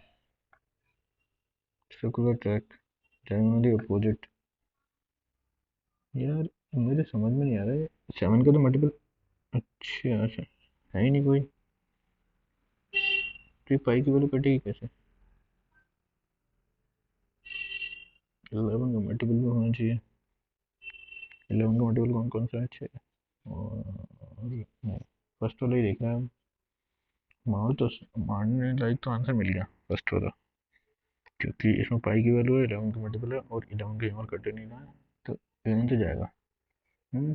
सर्कुलर ट्रैक डायगोनली अपोजिट, यार मुझे समझ में नहीं आ रहा है, 7 का तो मल्टीपल, अच्छा अच्छा है ही नहीं कोई, तो ये पाई की वैल्यू कटेगी कैसे, 11 का मल्टीपल भी होना चाहिए, 11 का मल्टीपल कौन कौन सा है, 6, और नहीं, फर्स्ट वाला ही देख रहा है। मार तो, मारने लायक तो आंसर मिल गया फर्स्ट वाला, क्योंकि इसमें पाई की वैल्यू है, 11 का मल्टीपल है, और 11 कहीं और कटे नहीं रहा है, तो 11 तो जाएगा।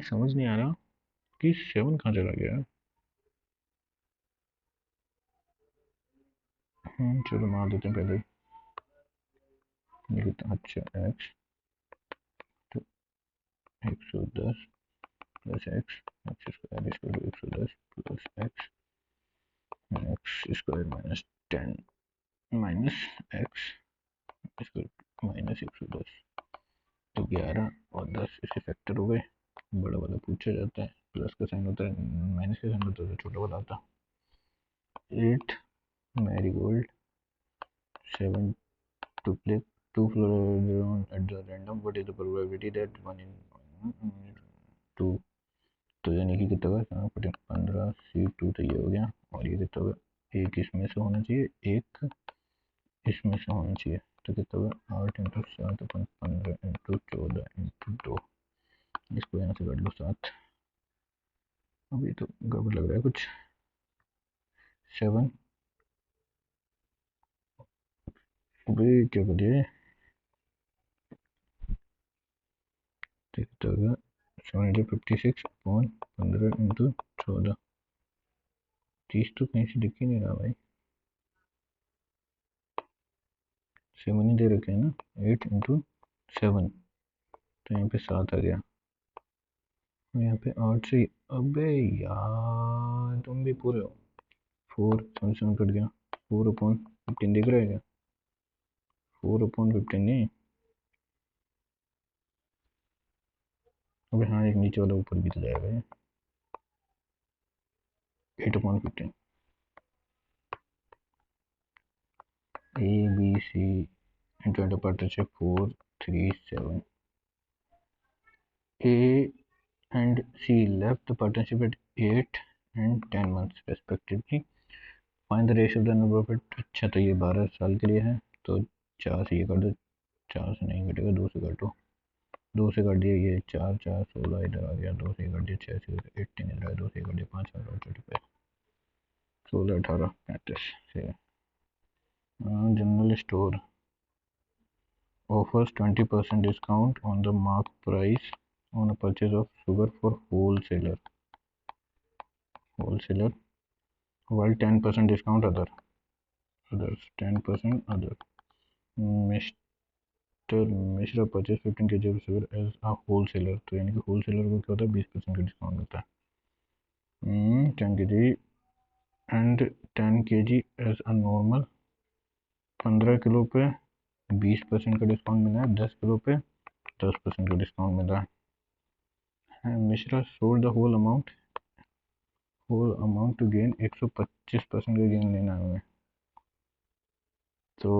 समझ नहीं आ रहा कि 7 कहाँ चला गया है। चलो मार देते हैं पहले ही। अच्छा, एक्स तो 110 प्लस एक्स, एक्स स्क्वायर इसको 110 plus x, x square -10 minus x इसको -110, तो 11 और 10 इसके फैक्टर हो गए, बड़ा वाला पूछा जाता है, प्लस का साइन होता है, माइनस का साइन होता है, तो छोटा वाला आता है। 8 marigold, 7 to play 2 flower at the random, what is the probability that 1 in 2, तो यानी कि कितना होगा, 15 C2, तो ये हो गया, और ये कितना होगा, एक इसमें से होना चाहिए, एक इसमें से होना चाहिए, तो कितना होगा 8 इंटू 7 अपन 15 इंटू 14 इंटू 2, इसको यहाँ से काट लो 7, अभी तो गड़बड़ लग रहा है कुछ, 7 भाई क्या कर दिया देखता होगा 756 अपॉन 15 इंटू 14 30 तो कहीं से दिख ही नहीं रहा भाई 7 ही दे रखे हैं ना 8 इंटू 7 तो यहाँ पे 7 आ गया यहाँ पे 8 से अबे यार तुम भी पूरे हो 4 7 कट गया 4 अपॉन 15 दिख रहा है क्या 4 अपॉन 15 नहीं अबे हाँ एक नीचे वाला ऊपर भी तो जाएगा 8 upon 15 A B C into a partnership 4 3 7 A and C left the partnership at 8 and 10 months respectively. Find the ratio of the number of it. अच्छा तो ये 12 साल के लिए है तो 4 से ये कर दो 4 से नहीं कटेगा 2 से काटो 2 से काट दिया ये 4 4 16 इधर आ गया 2 से काट दिया 6 से 18 इधर आया 2 से काट दिया 5 8 35 16 18 35 से general store offers 20% discount on the marked price on a purchase of sugar for wholesaler while 10% discount others 10% other Mr. Mishra purchase 15 kg of sugar as a wholesaler तो यानी कि wholesaler को क्या होता है 20% का डिस्काउंट मिलता है 10 kg and 10 kg as a normal 15 kilo पे 20% का डिस्काउंट मिला है 10 किलो पे 10% का डिस्काउंट मिला है Mishra sold the whole amount to gain 125% का गेन लेना है हमें तो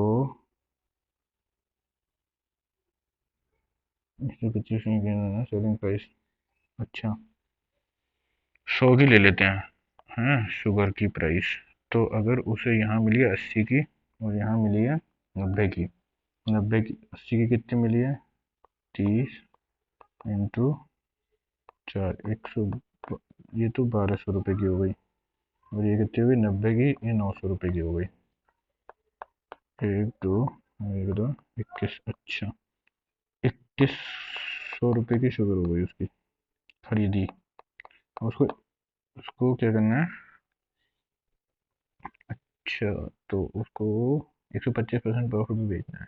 125 में गेन लेना सेलिंग प्राइस अच्छा 100 की ले लेते हैं शुगर की प्राइस तो अगर उसे यहाँ मिली है 80 की और यहाँ मिली है 90 की 90 की 80 की कितनी मिली है 30 इंटू 4 100 ये तो 1200 रुपये की हो गई और ये कितनी हुई 90 की ये 900 रुपये की हो गई 21 अच्छा 2100 रुपये की शुगर हो गई उसकी खरीदी उसको उसको क्या करना है अच्छा तो उसको 125% प्रॉफिट में बेचना है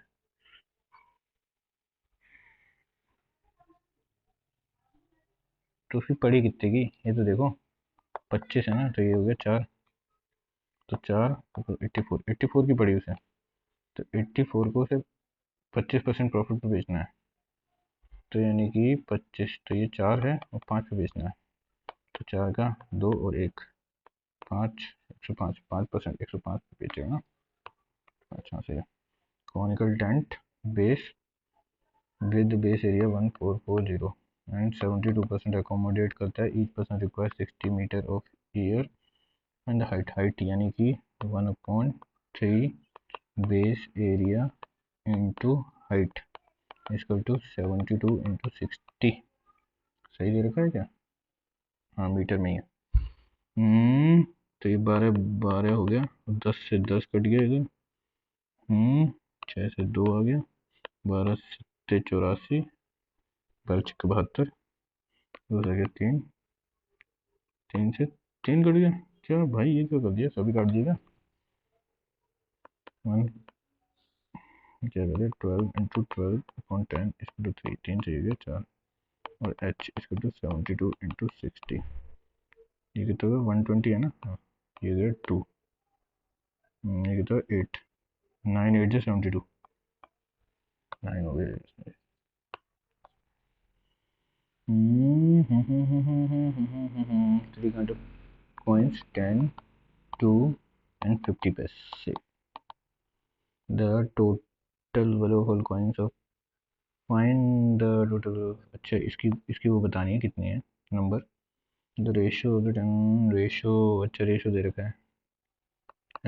तो उसकी पड़ी कितने की ये तो देखो 25 है ना तो ये हो गया 4 तो 4 तो 84 की पड़ी उसे तो 84 को उसे 25% प्रॉफिट पे बेचना है तो यानी कि 25 तो ये 4 है और 5 पे बेचना है तो 4 का 2 और 1 5 105 5% 105 पे बेचेगा ना अच्छा से conical tent base with base area 1440 and 72% accommodate करता है each person require 60 metre of air and height यानी कि 1/3 base area into height equal to 72 into 60 सही दे रखा है क्या हाँ मीटर में ही है तो ये 12 हो गया 10 से 10 कट गया इधर 6 से 2 आ गया 12 से 84 12 छक्के 72 2 से गया 3 3 से 3 कट गया क्या भाई ये क्या कर दिया सभी काट दिएगा 1 क्या करें 12 इंटू 12 अपॉन 10 इसको तो 3 3 से गया 4 और एच इसको तो 72 इंटू 60 ये कितना होगा 120 है ना हाँ ये गया 2 ये कितना 8 9 8 से 72 9 हो गया 300 coins 10 2 and 50 paise the total value of all coins of find the total अच्छा इसकी वो बतानी है कितनी है number the ratio of the ratio अच्छा रेशियो दे रखा है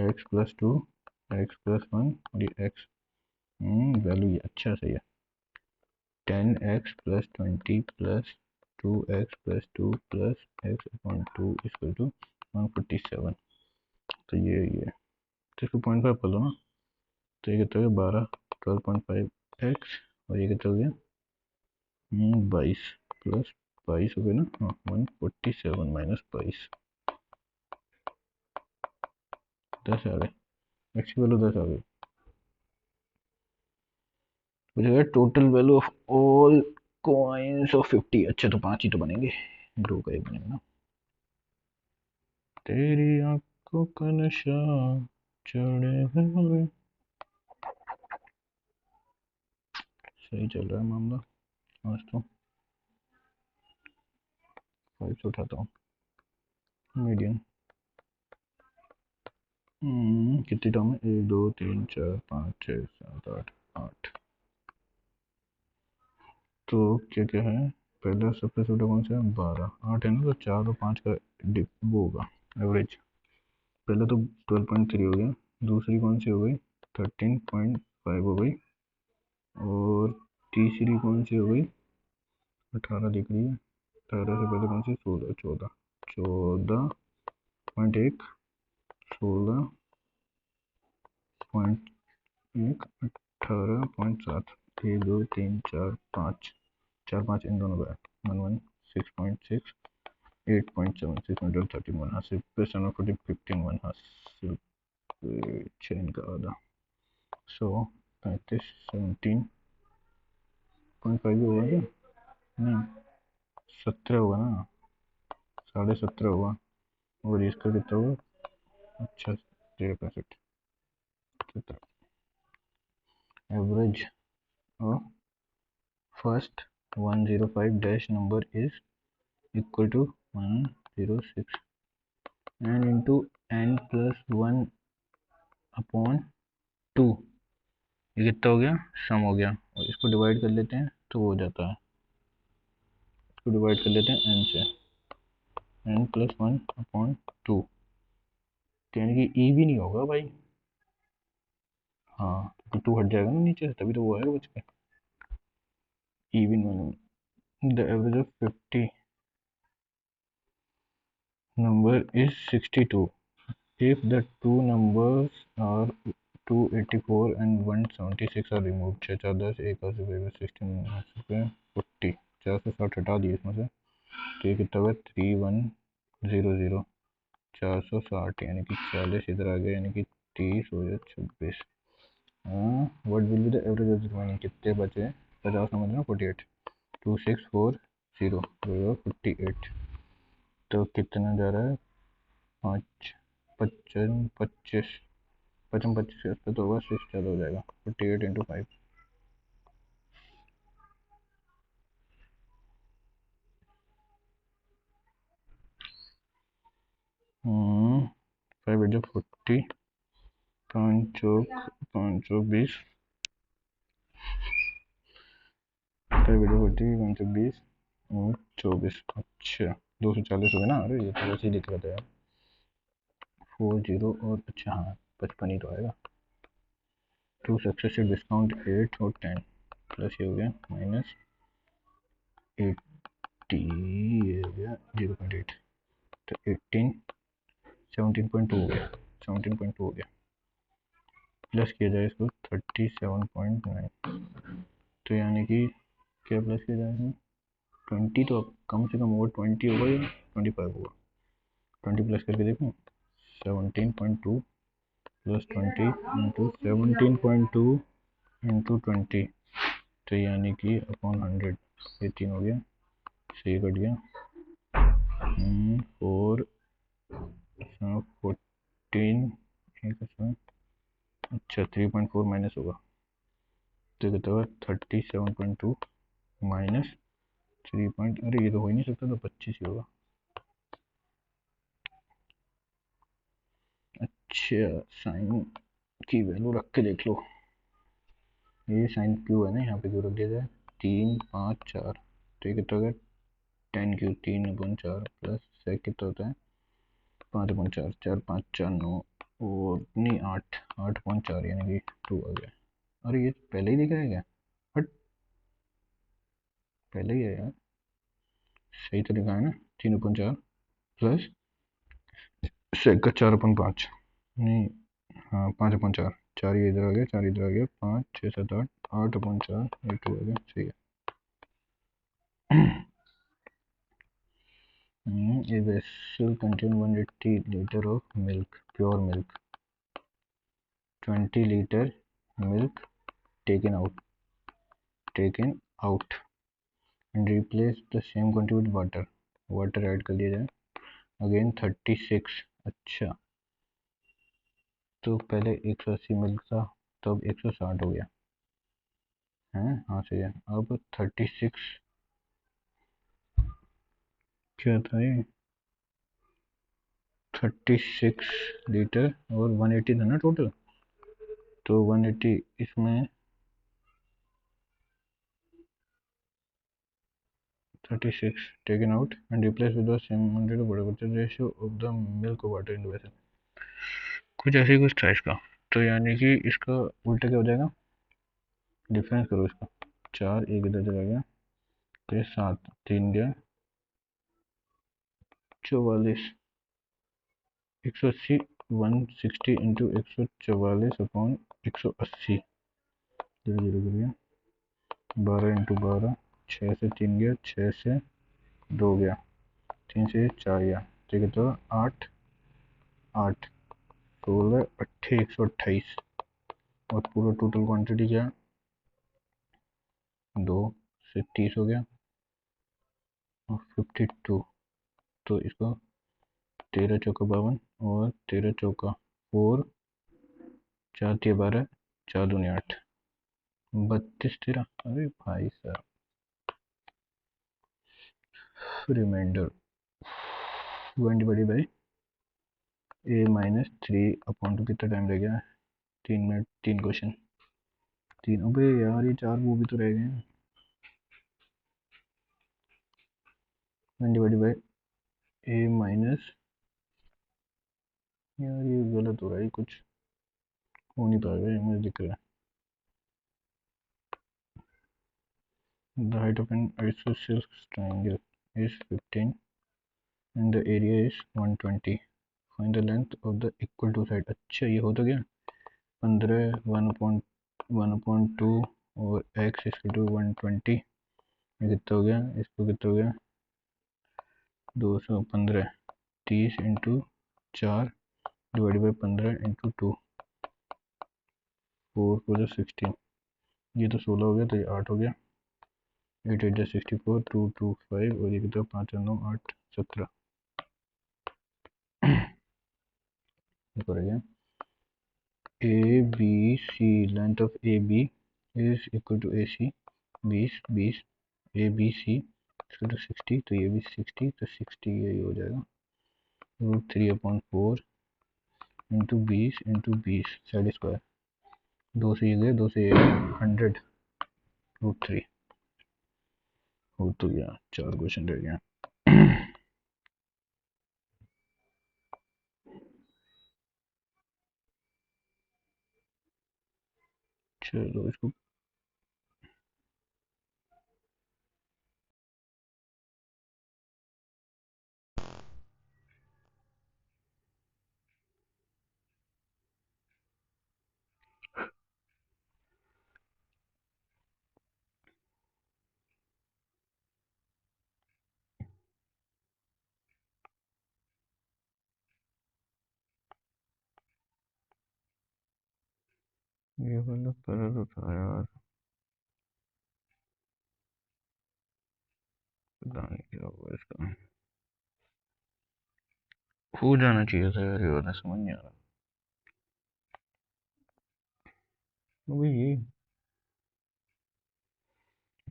x+2 x+1 और ये x वैल्यू ये अच्छा सही है 10x + 20 + 2x + 2 + x upon 2 = 147 तो ये तो इसको 0.5 कर दो ना तो ये कितना हो गया 12 12.5x और ये कितना हो गया 22 प्लस 22 हो गया ना, हाँ 147 माइनस 22 10 आ गए, एक्स की वैल्यू 10 आ गई। मुझे total value of all coins of 50। अच्छा तो 5 ही तो बनेंगे, 2 का 1 बनेगा ना। तेरी आंखों का नशा चढ़े हुए। सही चल रहा है मामला आज तो। 5 से उठाता हूँ मीडियम। कितनी टर्म है, 1 2 3 4 5 6 7 8 8। तो क्या क्या है, पहला सबसे छोटा कौन सा है 12, 8 है ना, तो 4 और 5 का डिप वो होगा एवरेज। पहला तो 12.3 हो गया, दूसरी कौन सी हो गई 13.5 हो गई, और तीसरी कौन सी हो गई 18 दिख रही है। 18 से पहले कौन सी 16 14 14.1 16.1 18.7 1 2 3 4 5 4 5 इन दोनों का है 1 6.6 8.7 631 हासिल पे 15 हासिल पे 6 इनका आधा 135 17.5 होगा क्या, नहीं 17 होगा ना, 17.5 होगा, और इसका कितना होगा, अच्छा 63 average of first 105 dash number is equal to 106 n into n plus 1 upon 2। ये कितना हो गया, सम हो गया, और इसको डिवाइड कर लेते हैं तो हो जाता है, इसको डिवाइड कर लेते हैं n से, n प्लस 1 अपॉन 2, यानी कि ई भी नहीं होगा भाई, हाँ तो 2 हट जाएगा ना नीचे से, तभी तो वो आएगा बच के। even one the average of 50 number is 62 if the two numbers are 284 and 176 are removed। 6 4 10 एक 16 40 460 हटा दिए इसमें से, तो ये कितना हुआ 3100 460, यानी कि 40 इधर आ गया, यानी कि 30 हो गया 26। What will be the average of remaining, कितने बचे 50 समझ लो 48 2640 48, तो कितना जा रहा है 5 55 25 55 25 से तो होगा 6 ज़्यादा हो जाएगा 48 इंटू 5। फाइव इंटू 40 5 चौक 20 5 इंटू 40 5 चौक 20 और 24। अच्छा 240 हो गया ना, अरे ये तो वैसे ही दिख रहा था यार 40 और अच्छा हाँ 55 ही तो आएगा। टू सक्सेसिव डिस्काउंट 8 और 10 प्लस ये हो गया माइनस 80, ये हो गया 0.8, तो 18 17.2 हो गया 17.2 हो गया, प्लस किया जाए इसको 37.9, तो यानी कि क्या प्लस किया जाए इसमें 20, तो कम से कम और 20 होगा या 25 होगा, 20 प्लस करके देखो 17.2 प्लस 20 इंटू 17.2 इंटू 20, तो यानी कि अपॉन 100, ये 3 हो गया, सही कट गया 4 14 अच्छा 3.4 माइनस होगा, तो कितना होगा 37.2 माइनस 3 पॉइंट, अरे ये तो हो ही नहीं सकता, तो 25 ही होगा। अच्छा साइन की वैल्यू रख के देख लो, ये साइन क्यू है ना, यहाँ पे क्यू रख दिया जाए 3 5 4, तो ये कितना हो गया 10 क्यू 3/4 प्लस सेक कितना होता है 5/4 4 5 4 9 और नहीं 8/4 यानी कि 2 आ गया। अरे ये पहले ही दिखा है क्या, हट पहले ही है यार, सही तो लिखा है ना 3/4 प्लस सेक का 4/5 नहीं, हाँ 5/4 4 ये इधर आ गया, 4 इधर आ गया, 5 6 7 8, 8/4 ये 2 आ गया, सही है। A vessel contain 180 liter of milk, pure milk. 20 liter milk taken out and replace the same quantity with water add कर दिया जाए, अगेन 36। अच्छा, तो पहले 180 मिल्क था, तो अब 160 हो गया है। हाँ सही है। अब 36 क्या था ये, 36 लीटर और 180 था ना टोटल, तो 180 इसमें 36 taken out and replaced with the same quantity of water, the ratio of the milk or water in the vessel। कुछ ऐसे ही कुछ था इसका, तो यानी कि इसका उल्टा क्या हो जाएगा, डिफरेंस करो इसका। 4 एक इधर चला गया, तो 7 3 गया 44, 180 160 इंटू 144 अपॉन 180, 0 0 कर गया, 12 इंटू 12, 6 से 3 गया, 6 से 2 गया, 3 से 4 गया, ठीक है। तो 8 8 16 8 128, और पूरा टोटल क्वांटिटी क्या, 2 से 30 हो गया और 52, तो इसको 13 चौका 52 और 13 चौका 4, 4 3 12, 4 दूनी 8, 32 13। अरे भाई साहब, रिमाइंडर 1/बाई A-3 अपॉन, तो कितना टाइम रह गया, 3 मिनट, 3 क्वेश्चन, 3। अबे यार ये 4 वो भी तो रह गए हैं। 1/बाई A माइनस, यार ये गलत हो रहा है, कुछ हो नहीं पाएगा ये, मुझे दिख रहा है। The height of an isosceles triangle is 15 and the area is 120. Find the length of the equal two sides। अच्छा ये हो तो गया, 15 1/2 और x इक्वल टू 120, ये कितना हो गया, इसको कितना हो गया, 215, 30 इंटू 4 डिवाइड बाई 15 इंटू 2, 4 4 16, ये तो 16 हो गया, तो ये 8 हो गया, 8 8 64, 2 2 5, और ये कितना, 5 9 8 17 करेंगे। A B C, length of A B is equal to A C, 20 20, A B C equal to 60, तो ये भी 60, तो 60 यही हो जाएगा, √3/4 इंटू 20 इंटू 20 साइड स्क्वायर, 2 से ये गए, 2 से ये 100, √3 हो तो गया। 4 क्वेश्चन रह गया। चलो इसको ये वाला कलर तो था यार, पता नहीं क्या हुआ इसका, हो जाना चाहिए था यार, ये वाला समझ नहीं आ रहा। अबे ये,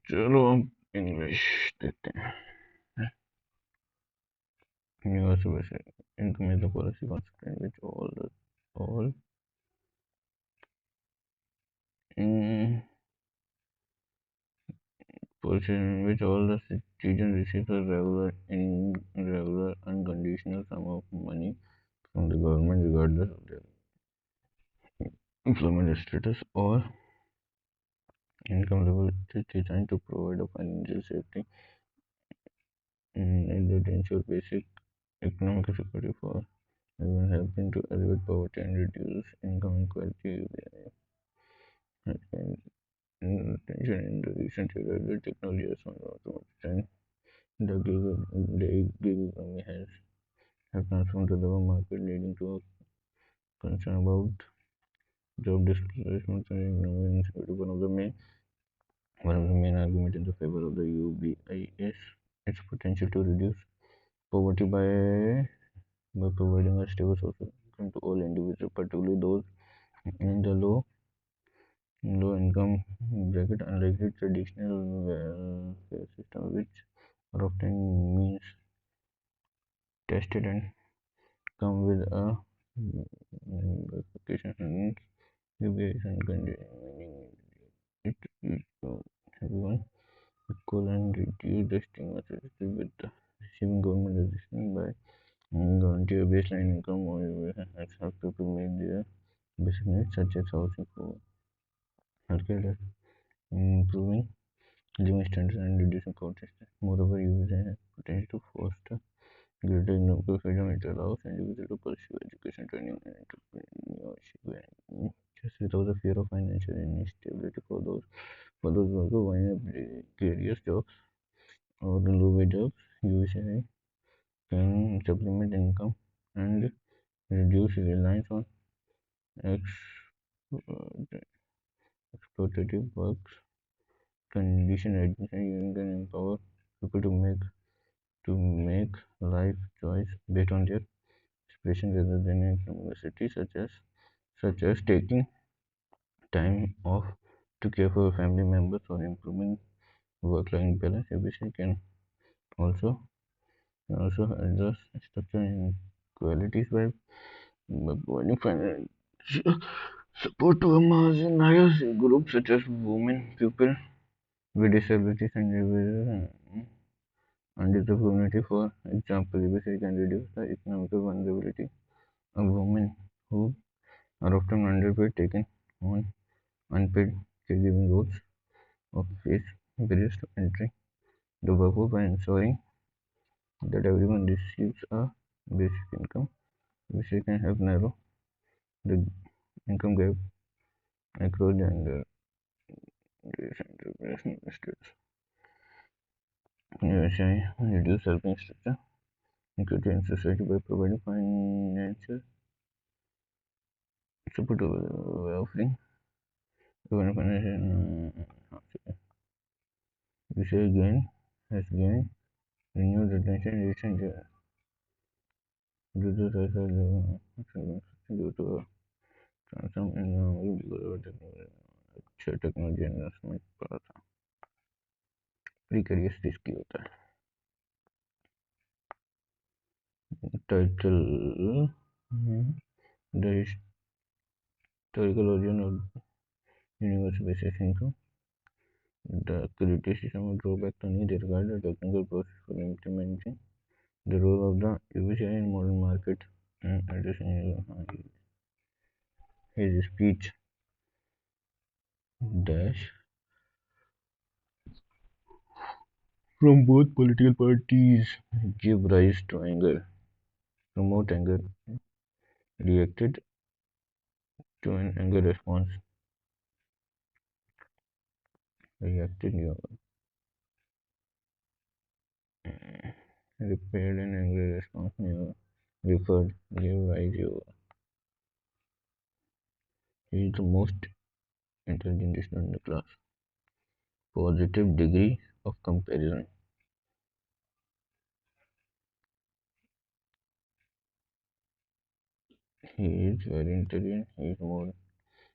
चलो अब इंग्लिश देखते हैं। Universal basic income is the policy constant which all in policy in which all the citizens receive a regular unconditional sum of money from the government regardless of their employment status or income level. It is designed to provide a financial safety and that ensure basic economic security for even helping to alleviate poverty and reduce income inequality. Has gained attention in the recent years. The technology has automation. The gig economy have transformed the labor market, leading to a concern about job displacement and economic insecurity. One of the main arguments in the favor of the UBI is its potential to reduce poverty by providing a stable source of income to all individuals, particularly those in the low income bracket, unlike the traditional welfare system, which are often means tested and come with a verification and UBI and meaning it everyone equal and reduce the stigma associated with receiving government assistance by guarantee a baseline income or has helped people meet their basic needs such as housing, food, healthcare, improving living standards and reducing poverty. Moreover, use has potential to foster greater economic freedom. It allows individuals to pursue education, training, and entrepreneurship just without the fear of financial instability for those workers who are in precarious jobs or low wage jobs. UCI can supplement income and reduce reliance on ex- uh, exploitative works condition. Education can empower people to make life choice based on their aspiration rather than necessity, such as taking time off to care for family members or improving work-life balance. Education can also also address structural inequalities by providing financial support to a marginalized groups such as women, people with disabilities, and individuals under the community. For example, EBC can reduce the economic vulnerability of women who are often underpaid, taken on unpaid caregiving roles, or face barriers to entry the workforce by ensuring that everyone receives a basic income, which can help narrow the income gap across gender, race, and generational states. USI reduce helping structure equity in society by providing financial support by offering even financial USI has gained renewed attention in recent years due to due to a transform in technology investment पर प्रीकरियस रिस्की होता है title the historical origin of universal basic income. The criticism of drawback to need regard the technical process for implementing the role of the UBCI in modern market and addressing his speech dash from both political parties give rise to anger, promote anger, reacted to an anger response, reacted repaired an angry response referred, gave rise he is the most intelligent student in the class. Positive degree of comparison. He is very intelligent. He is more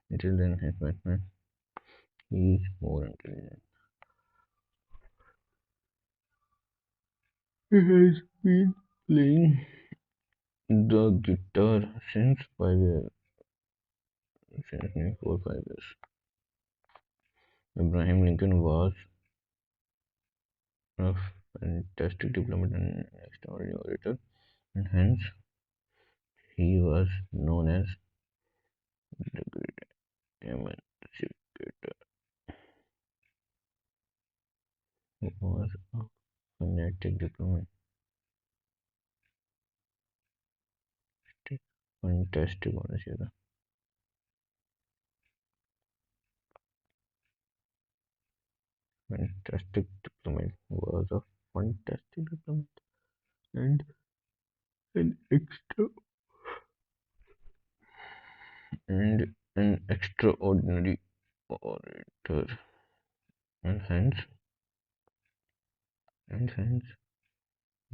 intelligent than his batman. He is more intelligent. He has been playing the guitar since 5 years. Since 4 5 years. Abraham Lincoln was a fantastic diplomat and extraordinary orator, and hence he was known as the great emancipator, who was a fanatic diplomat fantastic होना चाहिए था। Fantastic diplomat was a fantastic diplomat and an extra and an extraordinary orator, and hence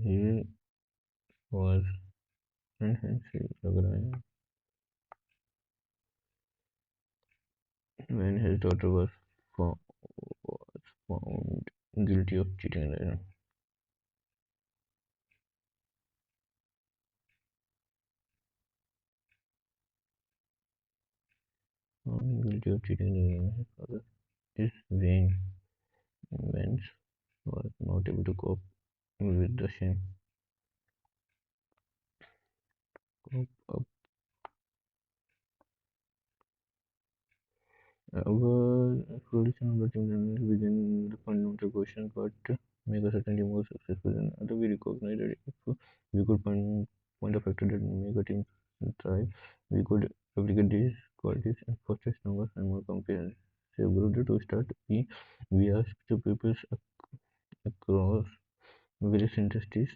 he was and hence he लग रहा है when his daughter was found guilty of cheating. Found guilty of cheating, his father is vain. Vance was not able to cope with the shame. Cope up. Our exploration of the children begin the fundamental question, but make us certainly more successful than other. We recognize that if we could point a factor that make a team thrive, we could replicate these qualities and foster stronger and more comprehensive group. To start, we ask the pupils across various industries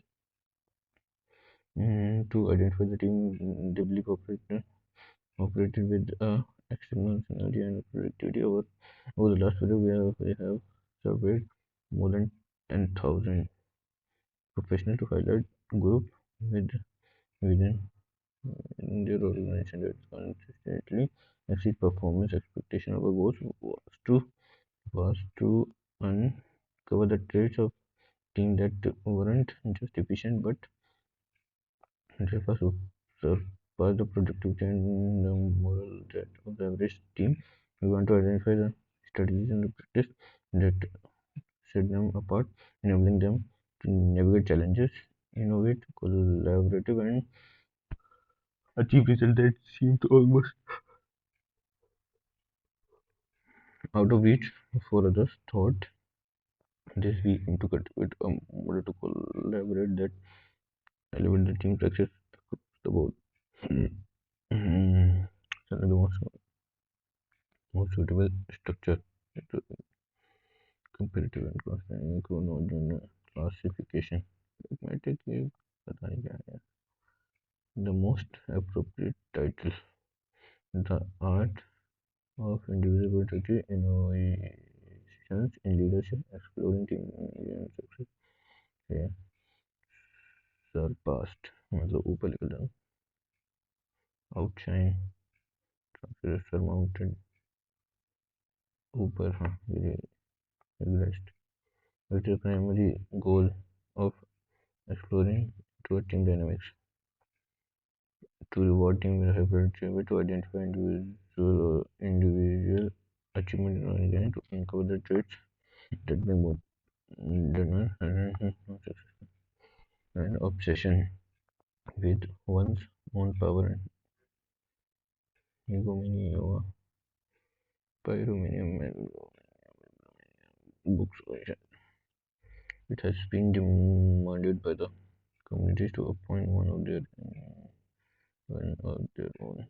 to identify the team they believe operated with external synergy and productivity. Over the last period, we have surveyed more than 10,000 professionals to highlight group with within their organization that consistently exceed performance expectation. Our goal was to uncover the traits of team that weren't just efficient but surpass surpass the productivity and the moral that of the average team. We want to identify the strategies and the practice that set them apart, enabling them to navigate challenges, innovate, collaborative, and achieve results that seem to almost out of reach for others. Thought this we aim to cultivate a model to collaborate that elevate the team success across the board. So the most suitable structure to comparative and constant chronogen classification. Pragmatic पता नहीं क्या है. The most appropriate title: The Art of Individual Productivity, Innovations in Leadership, Exploring Team and Success. है surpassed मतलब ऊपर निकल जाओ. Outshine फिर surmounted ऊपर हाँ ये regressed. It is the primary goal of exploring to team dynamics to reward team productivity, to identify individual achievement in organization, to uncover the traits that bring both donor and success, and obsession with one's own power and egomania, pyromania, books. It has been demanded by the communities to appoint one of their own.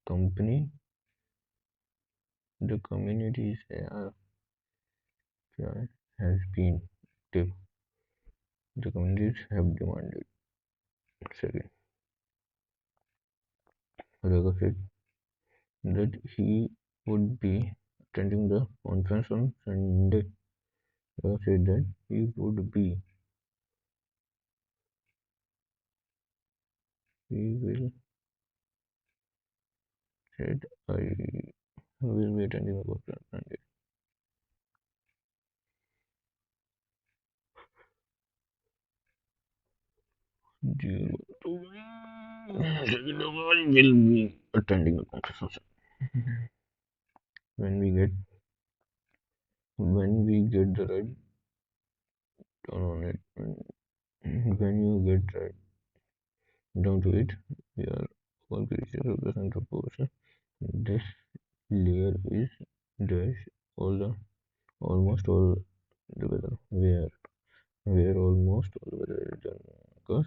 Company, the communities has been active. The communities have demanded. Second, Raga said that he would be attending the conference on Sunday. Raga said that he will said I will be attending the conference on Sunday. Will be attending the conference on Sunday. When we get the right turn on it, when you get right down to it, we are all creatures of the center portion. This layer is dash all the almost all together. Where almost all together is done. Because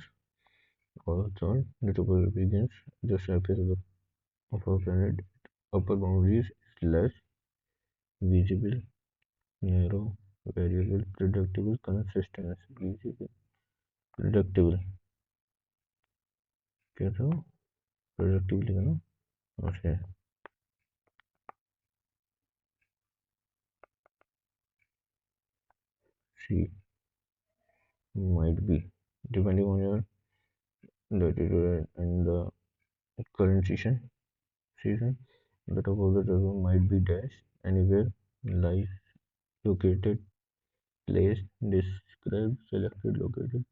all thought the tuple begins just surface of our planet, upper boundaries is less visible, narrow, variable, predictable, consistent, visible, predictable. क्या था? Predictable लिखा ना? Okay. C might be depending on your latitude and the current season. The top of the table might be dash anywhere, life located, placed, described, selected, located.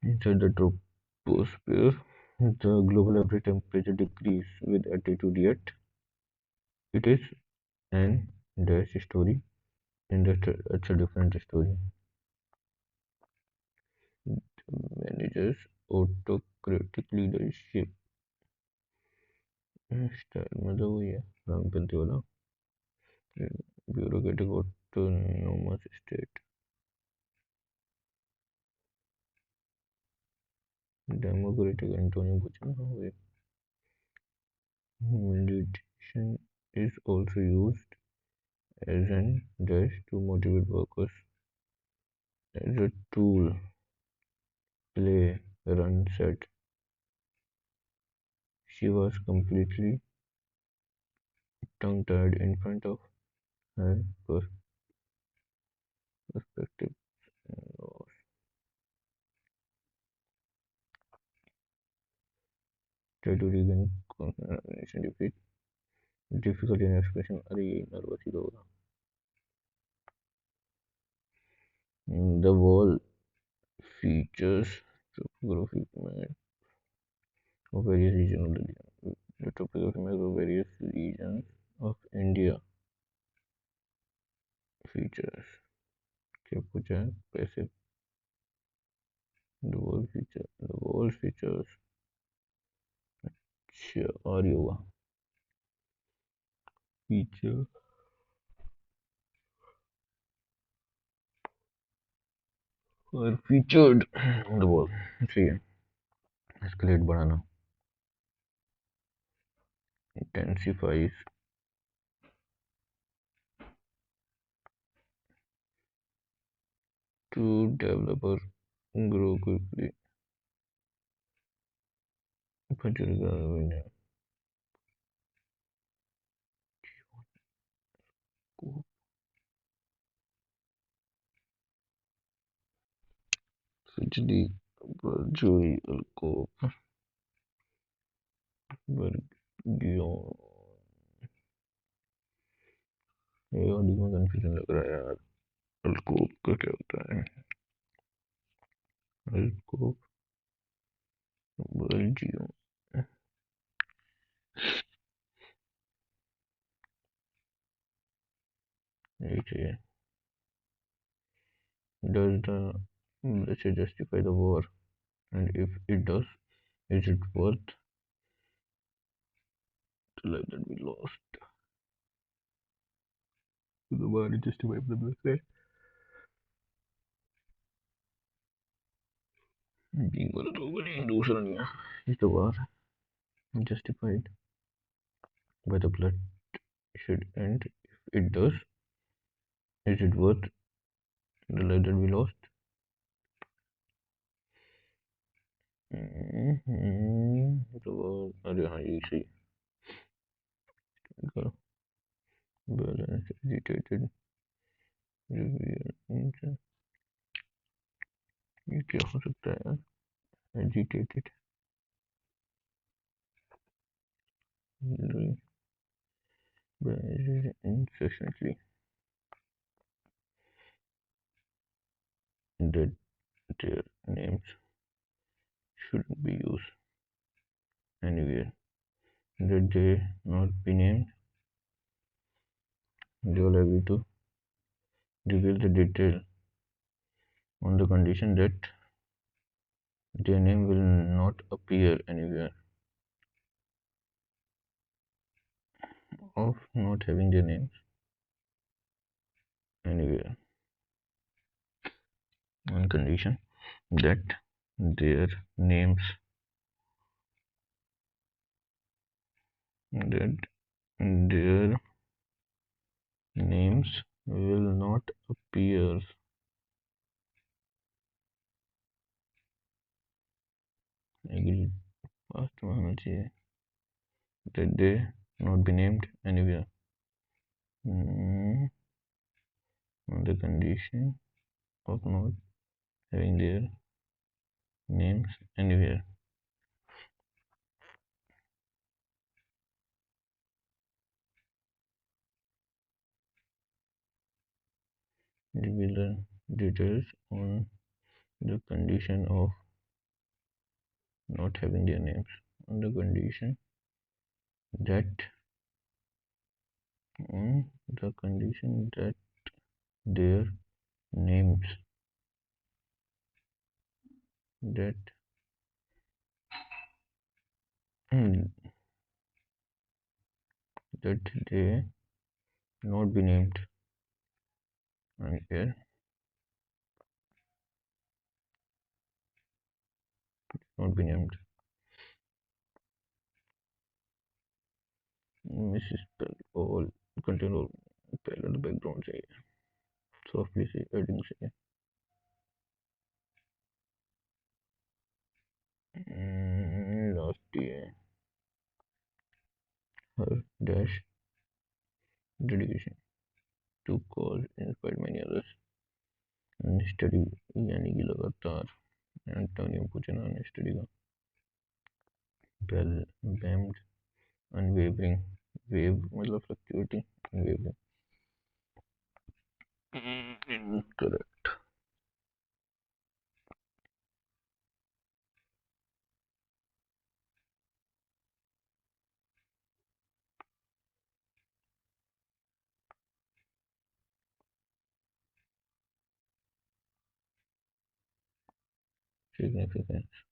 Inside the troposphere, the global average temperature decreases with altitude, yet it is an dash story, and that's a different story. Manages autocratic leadership style मतलब वही है रामपंथी वाला bureaucratic autonomous state democratic Antonio पूछा ना वही meditation is also used as an dash to motivate workers as a tool play run set she was completely tongue tied in front of her perspective try to regain concentration defeat difficult in expression अरे ये नर्वस ही तो होगा the wall features topographic map of various regions of the topographic map of various regions of India features क्या पूछा है पैसे the wall features अच्छा और ये हुआ feature और featured the wall सही है escalate बढ़ाना intensifies to develop or grow quickly Fidgety, Joey, Alcoop, Bergion ये ऑडियो में कंफ्यूजन लग रहा है यार अल्कोप का क्या होता है अल्कोप बर्जियो ये चाहिए does the bloodshed justify the war and if it does is it worth the life that we lost to the war justify the bloodshed जी बोला तो नहीं दूसरा नहीं है is the war justified by the bloodshed and if it does is it worth the life that we lost तो अरे हाँ ये सही balance agitated reveal ये क्या हो सकता है यार agitated incessantly that their names shouldn't be used anywhere that they not be named they will agree to reveal the detail on the condition that their name will not appear anywhere of not having their names anywhere on condition that their names that their names will not appear agreed first में होना चाहिए that they not be named anywhere on the condition of not having their names anywhere. Reveal the details on the condition of not having their names on the condition that on the condition that their names that that they not be named and here not be named misspell all contain all पहले तो background चाहिए softly से adding चाहिए last है her dash dedication to cause inspired many others study यानी कि लगातार एंटोनियो पूछना ने स्टडी का बेम्ड unwavering wave मतलब fluctuating unwavering incorrect significance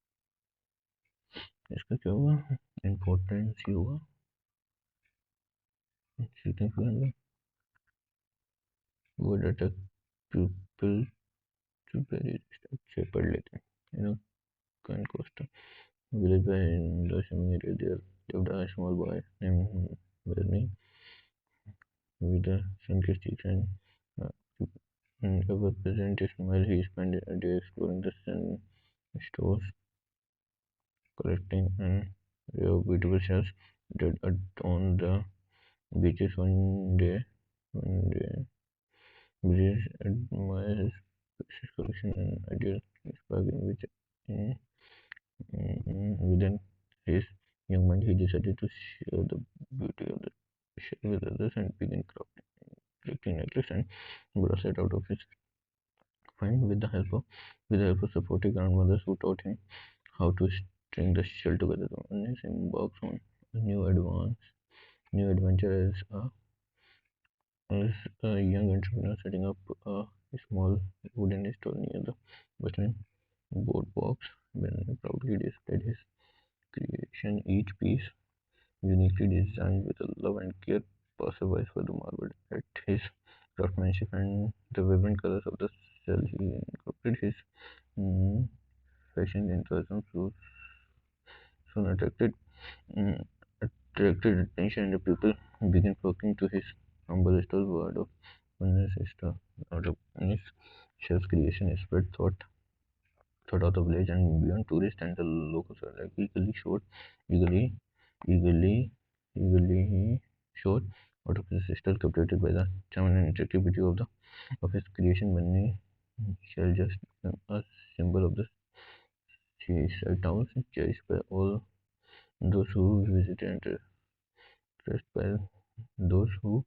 इसका क्या हुआ इम्पोर्टेंस ही हुआ significant वो डाटा pupil to very अच्छे पढ़ लेते हैं you know can cost village by the same area there lived a small boy named Bernie with a sarcastic and ever present smile. He spent a day exploring the sun stores, collecting and rare beautiful shells that adorn the beaches. One day, Bridges admired his precious collection and ideal bargain which in, within his young mind he decided to share the beauty of the shell with others and begin collecting necklace and bracelet out of his find with the help of supportive grandmothers who taught him how to string the shell together. Ernest embarks on a new adventure as a young entrepreneur setting up a small wooden store near the western boardwalks. When proudly displayed his creation, each piece uniquely designed with a love and care. Passersby further marveled at his craftsmanship and the vibrant colors of the shell. He incorporated his mm, fashion enthusiasm soon mm, attracted attention and the people began flocking to his humble stall. Word of Venice star out of Venice chef's creation spread thought of the village and beyond. Tourists and the locals were like eagerly, eagerly, eagerly showed out of his sister, captivated by the charm and attractive beauty of his creation. Many shall just become a symbol of the seaside towns, cherished by all those who visited and dressed by those who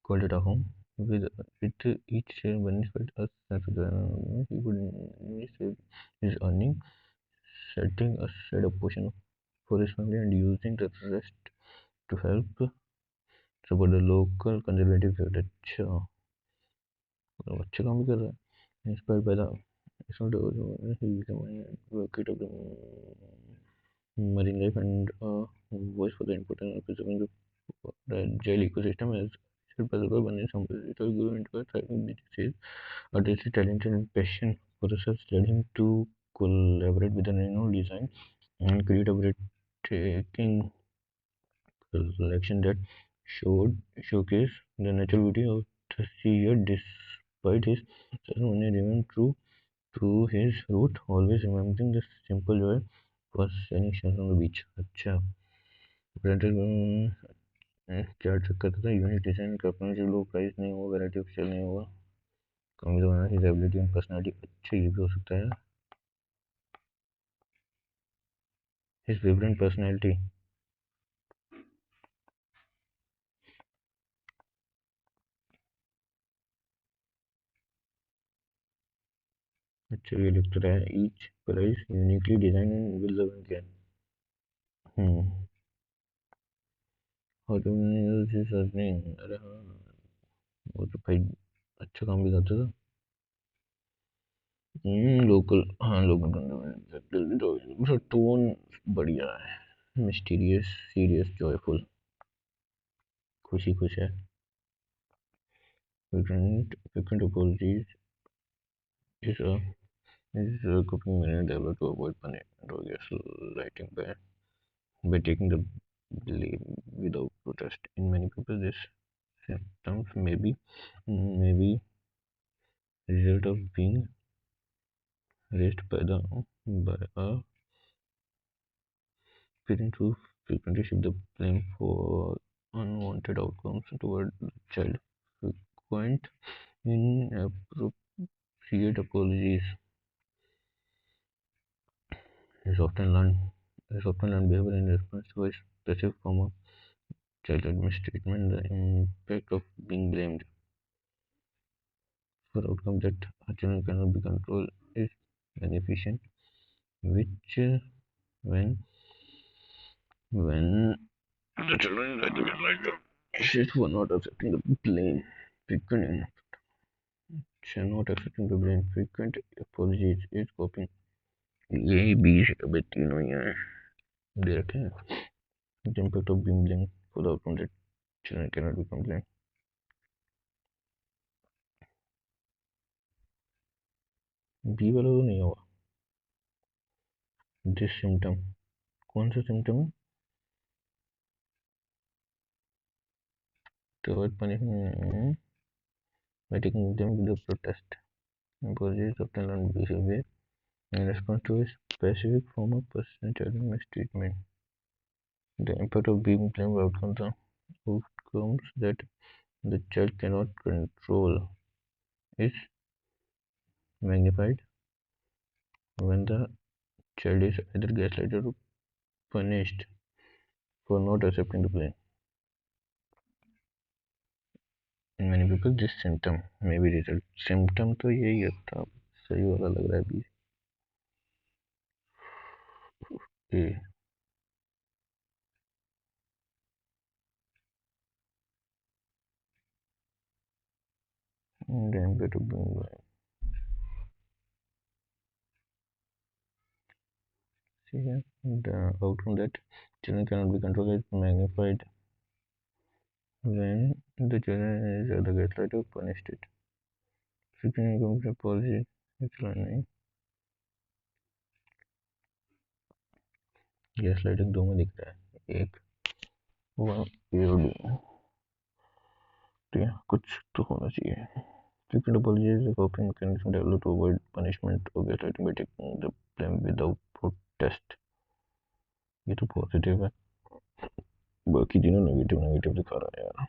called it a home. With each share, Bunny felt a sense of joy. He would save his earning, setting aside a portion for his family and using the rest to help support the local conservative faith. अच्छा मतलब अच्छा काम भी कर रहा है inspired by the it's not he is a advocate of the marine life and voice for the importance of preserving the jail ecosystem as said by the Bunny some visitors grew into a thriving business artistic talent and passion process led him to collaborate with a renowned design and create a breathtaking collection that showcased the natural beauty of the sea. Yet, despite his success, Monet remained true to his root, always remembering the simple joy was shining sun on the beach. अच्छा, ब्रांडेड क्या चक्कर था? यूनिक डिजाइन का अपना जो लो प्राइस नहीं होगा, वैरायटी ऑफ सेल नहीं होगा, कमी तो बनाना, हिज एबिलिटी एंड पर्सनालिटी. अच्छा, ये भी हो सकता है. His vibrant personality. अच्छा, ये लिख तो रहा है each price uniquely design and will love and care. Hmm. How to use this earning. अरे हाँ, वो तो भाई अच्छा काम भी करता था. लोकल, हाँ लोकल टोन बढ़िया है. मिस्टीरियस, सीरियस, जॉयफुल, खुशी खुश है. Frequent apologies is a coping mechanism developed to avoid punishment or gaslighting by taking the blame without protest. In many people, this symptoms may be result of being raised by a parent who frequently shift the blame for unwanted outcomes toward the child. Frequent inappropriate apologies is often learned is often learned behavior in response to a specific form of childhood mistreatment. The impact of being blamed for outcomes that a children cannot be controlled is beneficent, which when when the children try to get like shit for not accepting the blame. Frequent not accepting the blame. Frequent apologies is coping. यही 20 तीनों ही हैं, दे रखे हैं. The impact of being blamed for the outcome that children cannot be complained. B वाला तो नहीं होगा. दिस सिम्टम, कौन सा सिम्टम है? तो avoid punishment by taking them with the protest. Apologies often learned behavior in response to a specific form of personal child mistreatment. The impact of being blamed outcomes that the child cannot control is magnified when the child is either gaslighted or punished for not accepting the blame. In many people, this symptom may be result. Symptom तो यही था, सही वाला लग रहा है अभी. ए the impact of being blamed. See here, the outcome that children cannot be controlled is magnified when the children is either gaslighted or punished. It. Frequent income policy is learning. Gaslighting दो में दिख रहा है, एक वन पीरियड. तो यहाँ कुछ तो होना चाहिए. Frequent apologies is a coping mechanism developed to avoid punishment or gaslighting by taking the blame without protest. ये तो पॉजिटिव है, बाकी तीनों नेगेटिव नेगेटिव दिखा रहा है यार.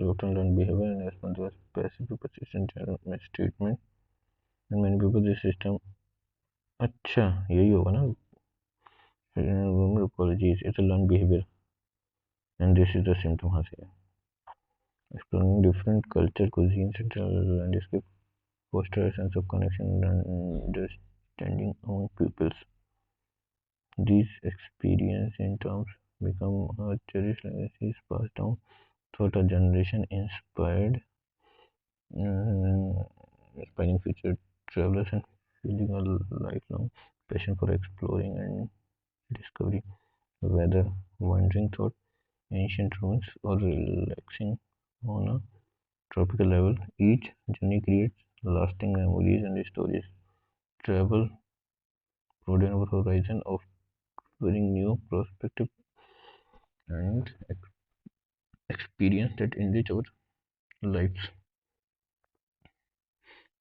Often learned behavior in response to a specific persistent child mistreatment. In many people this system. अच्छा, यही होगा ना. Apologies it's a learned behavior and this is the symptom. हाँ से exploring different culture, cuisines and landscape foster a sense of connection and understanding among peoples. These experiences in terms become a cherished legacy passed down throughout a generation, inspiring future travelers and fueling a lifelong passion for exploring and discovery. Whether wandering through ancient ruins or relaxing on a Tropical level. Each journey creates lasting memories and stories. Travel broaden our horizon, offering new perspective and experience that enrich our lives.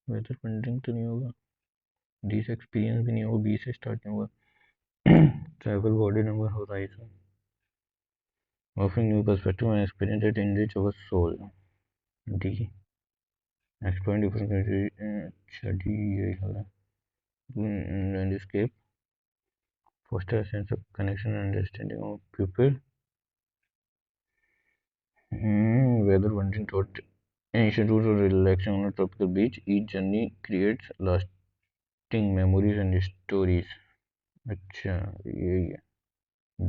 Whether wandering to नहीं होगा, these experience भी नहीं होगा, B से start नहीं होगा. Travel broaden our horizon, offering new perspective and experience that enrich our soul. D. Explore different countries. अच्छा D यही लग रहा है. Landscape. Foster a sense of connection and understanding of people. Whether wandering toward ancient roots or relaxing on a tropical beach, each journey creates lasting memories and stories. अच्छा यही है.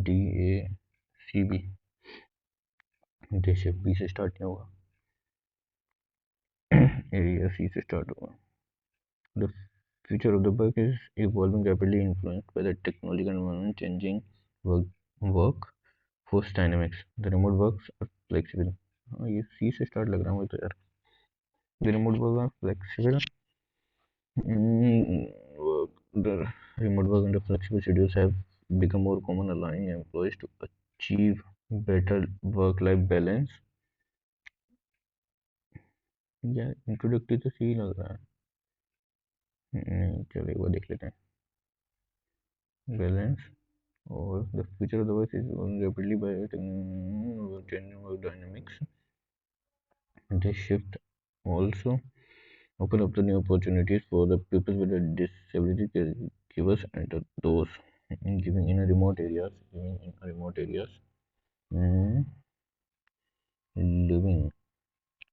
DACB. देश बी से स्टार्ट नहीं होगा, एरिया सी से स्टार्ट होगा. The future of the work is evolving rapidly, influenced by the technological environment, changing workforce dynamics. The remote works are flexible. हाँ ये सी से स्टार्ट लग रहा है मुझे तो यार. The remote work are flexible. The remote work and the flexible schedules have become more common, allowing employees to achieve better work-life balance. यार इंट्रोडक्टरी तो सही लग रहा है. चलो एक बार देख लेते हैं. Balance. Or the future of the work is growing rapidly by changing work dynamics. This shift also open up the new opportunities for the people with a disability caregivers and those living in remote areas, mm, living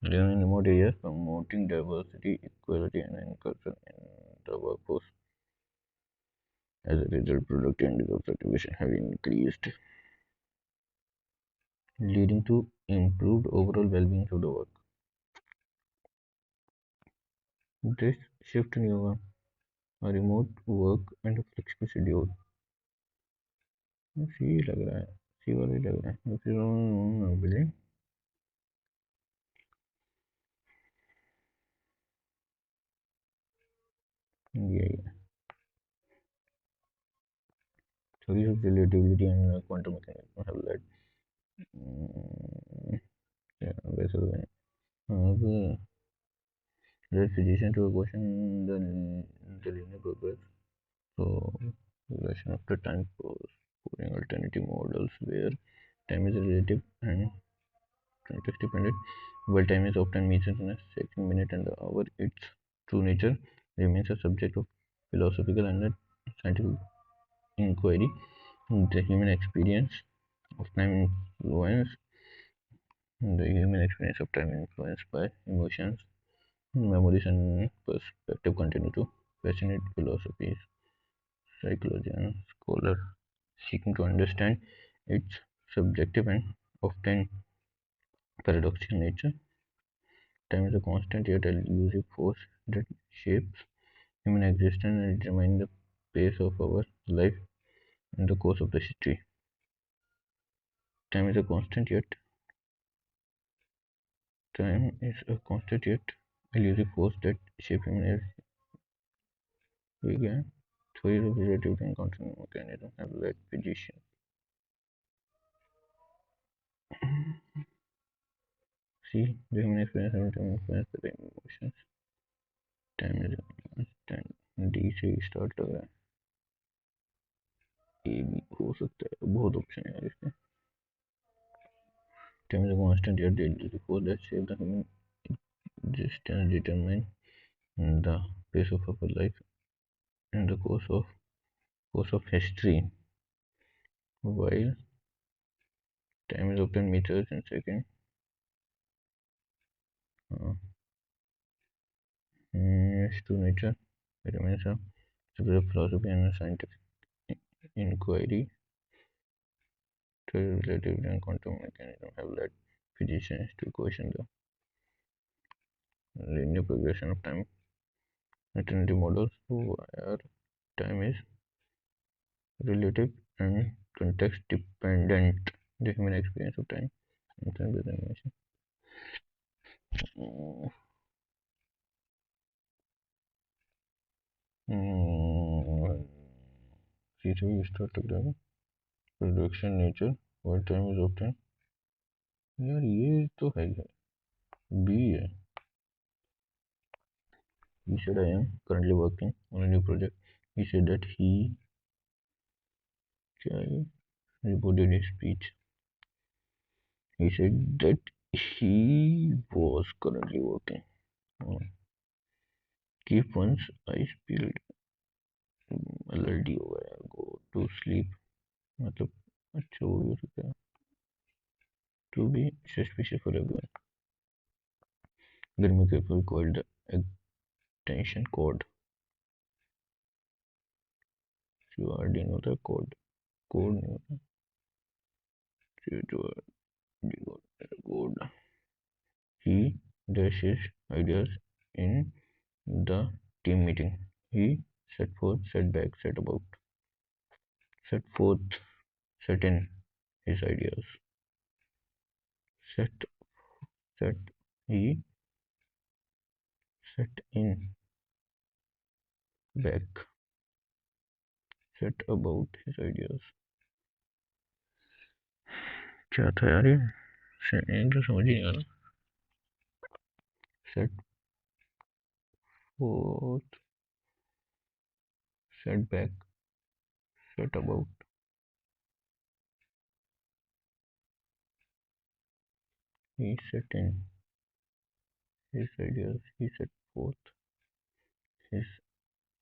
living in remote areas, promoting diversity, equality, and inclusion in the workforce. As a result, productivity of certification have increased, leading to improved overall well-being of the work. This shift in yoga, a remote work and a flexible schedule. सी लग रहा है, सी वाला ही लग रहा है. फिर बिलिंग. यही है. Theories of relativity and quantum mechanics have led vessel have led physicians to question the linear progress. So, relation of the time for exploring alternative models where time is relative and context dependent, while time is often measured in a second, minute, and hour. Its true nature remains a subject of philosophical and scientific inquiry. The human experience of time influence the human experience of time influenced by emotions, memories, and perspective continue to fascinate philosophies, psychology, and scholars seeking to understand its subjective and often paradoxical nature. Time is a constant yet elusive force that shapes human existence and determines the pace of our life in the course of the history. Time is a constant yet Time is a constant yet elusive force that shapes human began. Theories of relativity and quantum mechanism have led physicians. See, the human experience is influenced by the emotions. Time is constant. D से स्टार्ट लग रहा है. ए भी हो सकता है, बहुत ऑप्शन है यार इसमें. Time is a constant yet elusive force that shapes the human existence, determine the pace of our life and the course of history. While time is often measured in seconds, uh, to nature remains a subject of philosophy and scientific inquiry. Theory relativity and quantum mechanism have led physicians to question the linear progression of time. Alternative models where time is relative and context dependent. The human experience of time and with animation. C3 start production nature what time is often. यार ये तो है बी है। He said I am currently working on a new project. He said that he reported his speech. He said that he was currently working on keep once I spilled LLD over go to sleep मतलब अच्छा वो भी हो सकता है to be suspicious for everyone. Then careful called the attention code. जो RD होता है कोड नहीं होता जो code. He dashes ideas in the team meeting. He set forth, set back, set about, set forth, set in his ideas. Set, set, he set in, back, set about his ideas. क्या था यार ये तो समझ ही नहीं आ रहा। Set forth, set back, set about. He set in his ideas. He set forth his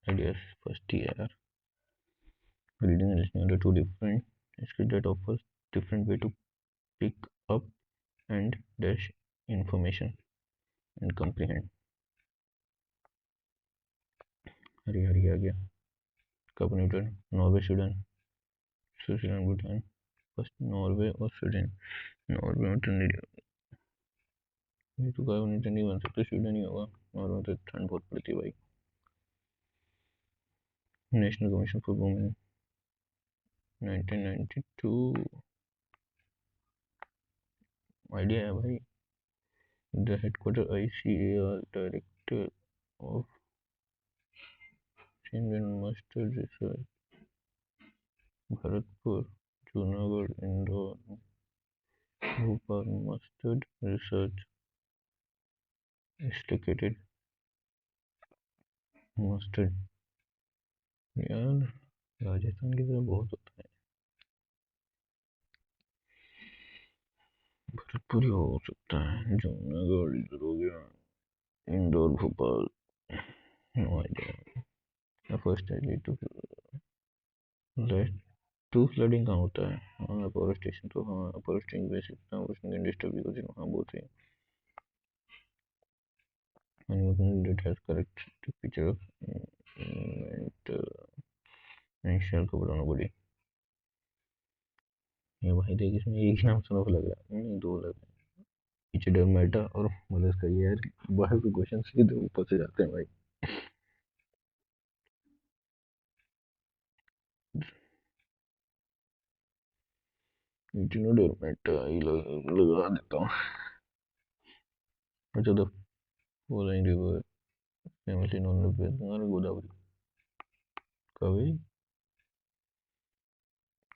ideas. First year. Reading and listening are two different skills that offers different way to pick up and dash information and comprehend. Hari Hari आ गया कब Newton Norway Sweden Switzerland Bhutan first Norway और स्वीडन नॉर्वे में ठंडी ये तो गाय न्यूटन नहीं बन सकता स्वीडन ही होगा नॉर्वे में तो ठंड बहुत पड़ती है भाई national commission for women 1992 idea है भाई the headquarter ICAR director of Indian master research Bharatpur Junagadh Indore Bhopal mustard research instituted mustard यार राजस्थान की तरफ बहुत होता है भरतपुर हो सकता है जूनागढ़ इधर हो गया Indore Bhopal no idea first I to to flooding कहाँ होता है हाँ पावर स्टेशन तो हाँ पावर स्टेशन बेसिक इंडस्ट्री को हाँ बोलते हैं and that has correct picture of install को बनाना पड़ी ये भाई देख इसमें एक नाम सुनो लग रहा है नहीं दो लग रहा है पीछे डरमेटा और मलस का ये यार बाहर के क्वेश्चन सीधे ऊपर से जाते हैं भाई इतना डरमेटा ही लगा देता हूँ अच्छा तो following river famously known as Ganga और गोदावरी कभी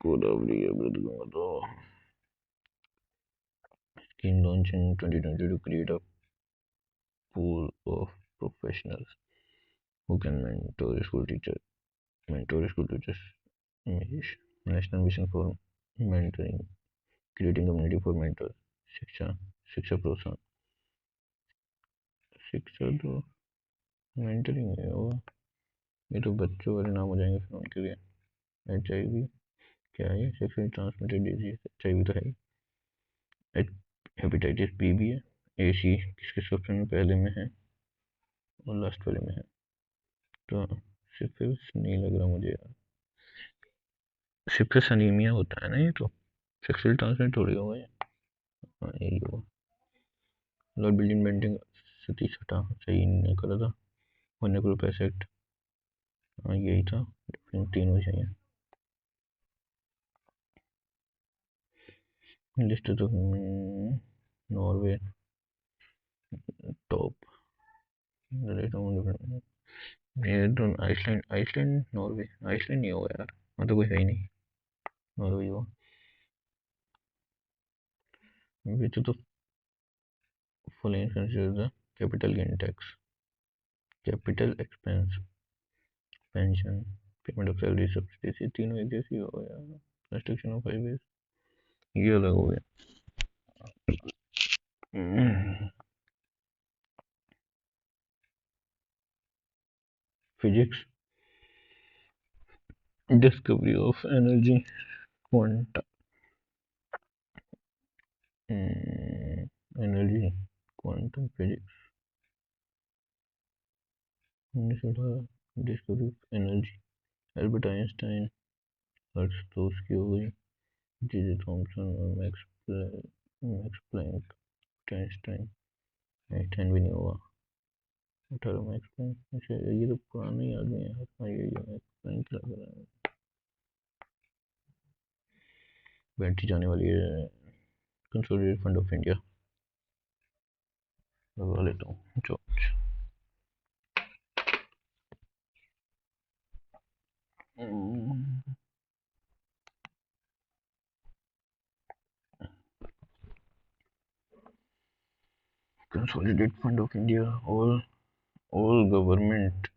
गोदावरी है गंगा तो scheme launched in 2020 to create a pool of professionals who can mentor school teachers national mission for mentoring creating community for mentors शिक्षा शिक्षा प्रोत्साहन शिक्षा तो मेंटरिंग है वो ये तो बच्चों वाले नाम हो जाएंगे फिर उनके लिए HIV क्या है सेक्सुअली ट्रांसमिटेड डिजीज HIV तो है हेपेटाइटिस B भी है AC किसके सबसे में पहले में है और लास्ट वाले में है तो सिफिलिस नहीं लग रहा मुझे यार सिफिलिस अनीमिया होता है ना ये तो सेक्सुअली ट्रांसमिटेड थोड़ी होगा ये हाँ यही होगा लॉर्ड बिल्डिंग बेंटिंग सतीश हटा सही नहीं करा था वन ग्रुप एसेट हाँ यही था तीन हो चाहिए लिस्ट तो नॉर्वे टॉप ये तो आइसलैंड आइसलैंड नॉर्वे आइसलैंड नहीं होगा यार, वहाँ तो कोई है ही नहीं। नॉर्वे ही होगा। which of the following considers the capital gain tax? Capital expense, pension, payment of salary, subsidies, ये तीनों एक जैसी हो गया। restriction of highways ये अलग हो गया। Physics, discovery of energy, quantum energy, quantum physics, discovery of energy, Albert Einstein, hertz तो उसकी हो गई, जे थॉमसन और मैक्स प्लैंक, आइंस्टाइन। आइंस्टाइन भी नहीं होगा। 18 मैक्स प्लैंक, अच्छा ये तो पुराने ही आदमी है। हाँ ये मैक्स प्लैंक लग रहा है। बैटरी जाने वाली है। कंसोलिडेटेड फंड ऑफ इंडिया लगा लेता हूँ जो। Consolidated Fund of India, all government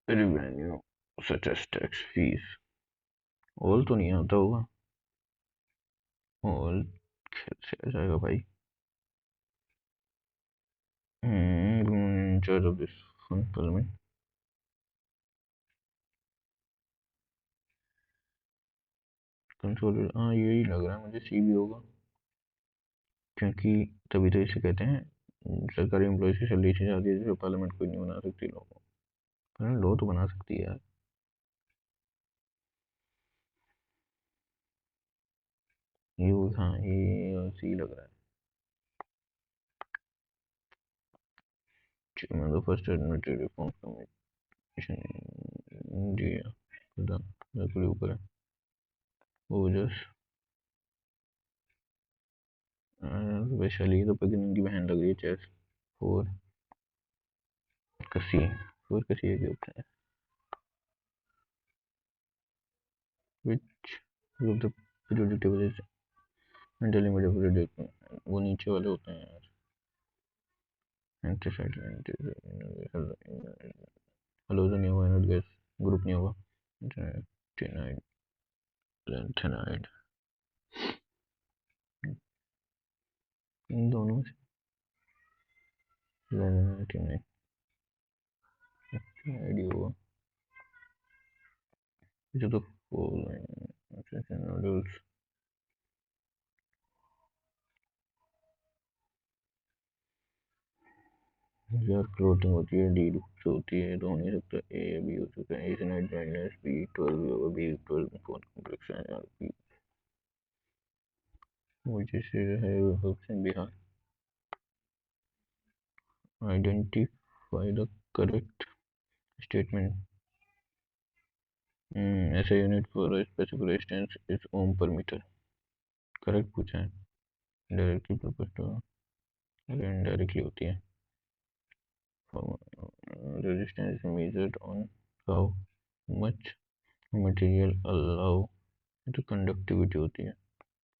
revenue such as tax fees, all तो नहीं आता होगा। all कैसे आ जाएगा भाई? in charge of this fund parliament, consolidate, हाँ यही लग रहा है मुझे, सी भी होगा। क्योंकि तभी तो इसे कहते हैं सरकारी एम्प्लॉयज की सैलरी से ज्यादा है जो पार्लियामेंट कोई नहीं बना सकती लोगों को। लो तो बना सकती है यार। ये हाँ ये सी लग रहा है। Chairman of the first administrative reform commission in India, खुदा बिल्कुल ऊपर है। ओजस, वैशाली तो पगन की बहन लग रही है। चेस, फोर कसी, फोर कसी है के ऊपर है। विच of the periodic table is interlimit of periodic, वो नीचे वाले होते हैं यार। एंथ्रासाइड, हेलोजन नहीं होगा, इनर्ट गैस ग्रुप नहीं होगा। टेनाइड, लैंथेनाइड, इन दोनों में से लैंथेनाइड होगा। जो तो नूडल्स, यार क्लोटिंग होती है, डी लूप्स होती है, तो हो नहीं सकता। ए बी हो सकता है। ए से नाइट ब्राइटनेस, बी 12 भी होगा, बी 12 में फोन कॉम्प्लेक्स है यार। बी मुझे से है option Bihar. Identify the correct statement. ऐसा unit for specific distance is ohm पर मीटर। करेक्ट पूछा है। डायरेक्टली प्रोपोर्शनल, अरे इनडायरेक्टली होती है। Resistance measured on how much material allow, तो कंडक्टिविटी होती है।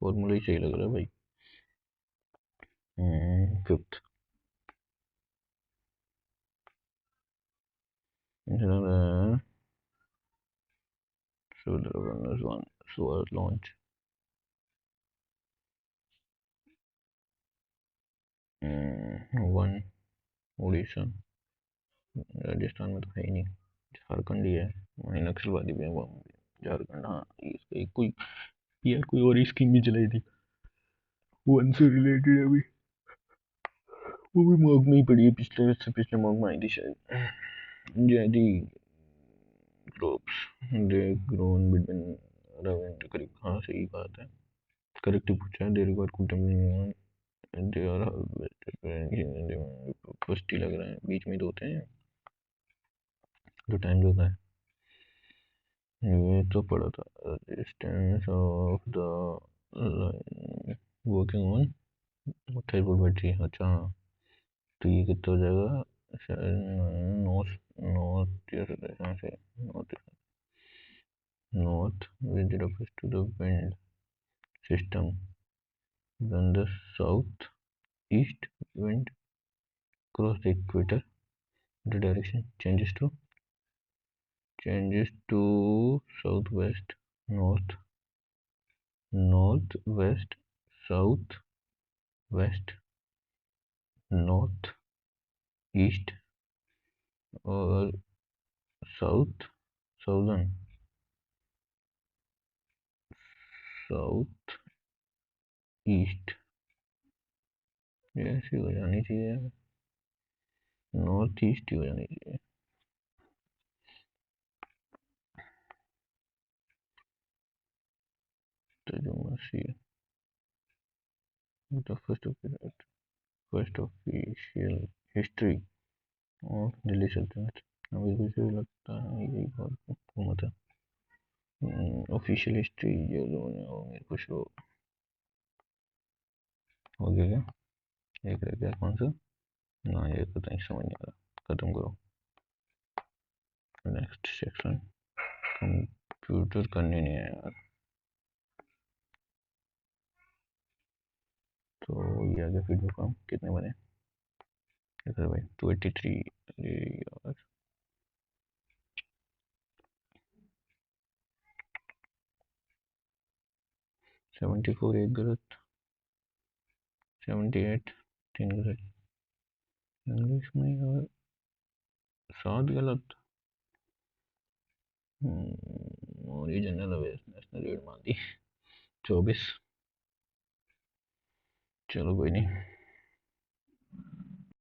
फॉर्मूला ही सही लग रहा है भाई। Fifth, solar awareness one was launched। One Orissa, Rajasthan में तो है ही नहीं, झारखंड ही है। वहीं नक्सलवादी भी है वो। झारखंड, हाँ इसका एक कोई यार कोई और स्कीम भी चलाई थी वन से रिलेटेड अभी, वो भी मॉक में ही पड़ी है। पिछले से पिछले मॉक में आई थी शायद। Zaidi groups they grown between Ravindra, करीब, हाँ सही बात है। करेक्ट ही पूछा है। दे रिक्वायर कुछ दे आर फर्स्ट ही लग रहा है, बीच में तो होते हैं जो टाइम देता है। ये तो पढ़ा था। Resistance of the line working on thyroid battery, अच्छा हाँ। तो ये कितना हो जाएगा, नॉर्थ नॉर्थ से north north with refers to the wind system when the southeast wind cross the equator. The direction changes to southwest, north, northwest, southwest, north, east, और south, southern, south east, ये ऐसी हो जानी चाहिए, नॉर्थ ईस्ट ही हो जानी चाहिए। तर्जुमा सी the first official history of Delhi सल्तनत। अभी मुझे लगता है यही बहुत हुकूमत है। ऑफिशियल हिस्ट्री जो लोगों ने, वो मेरे को शो हो गया क्या, एक रह गया कौन सा, ना ये पता नहीं, समझ नहीं आ रहा, खत्म करो। नेक्स्ट सेक्शन, कंप्यूटर करने नहीं है यार, तो ये आ गया फीडबैक फॉर्म, कितने बने, देखो भाई 283, अरे यार 74 एक गलत, 78 तीन गलत, इंग्लिश में यार 7 गलत, और ये जनरल अवेयरनेस नेशनल रीड मान दी 24, चलो कोई नहीं।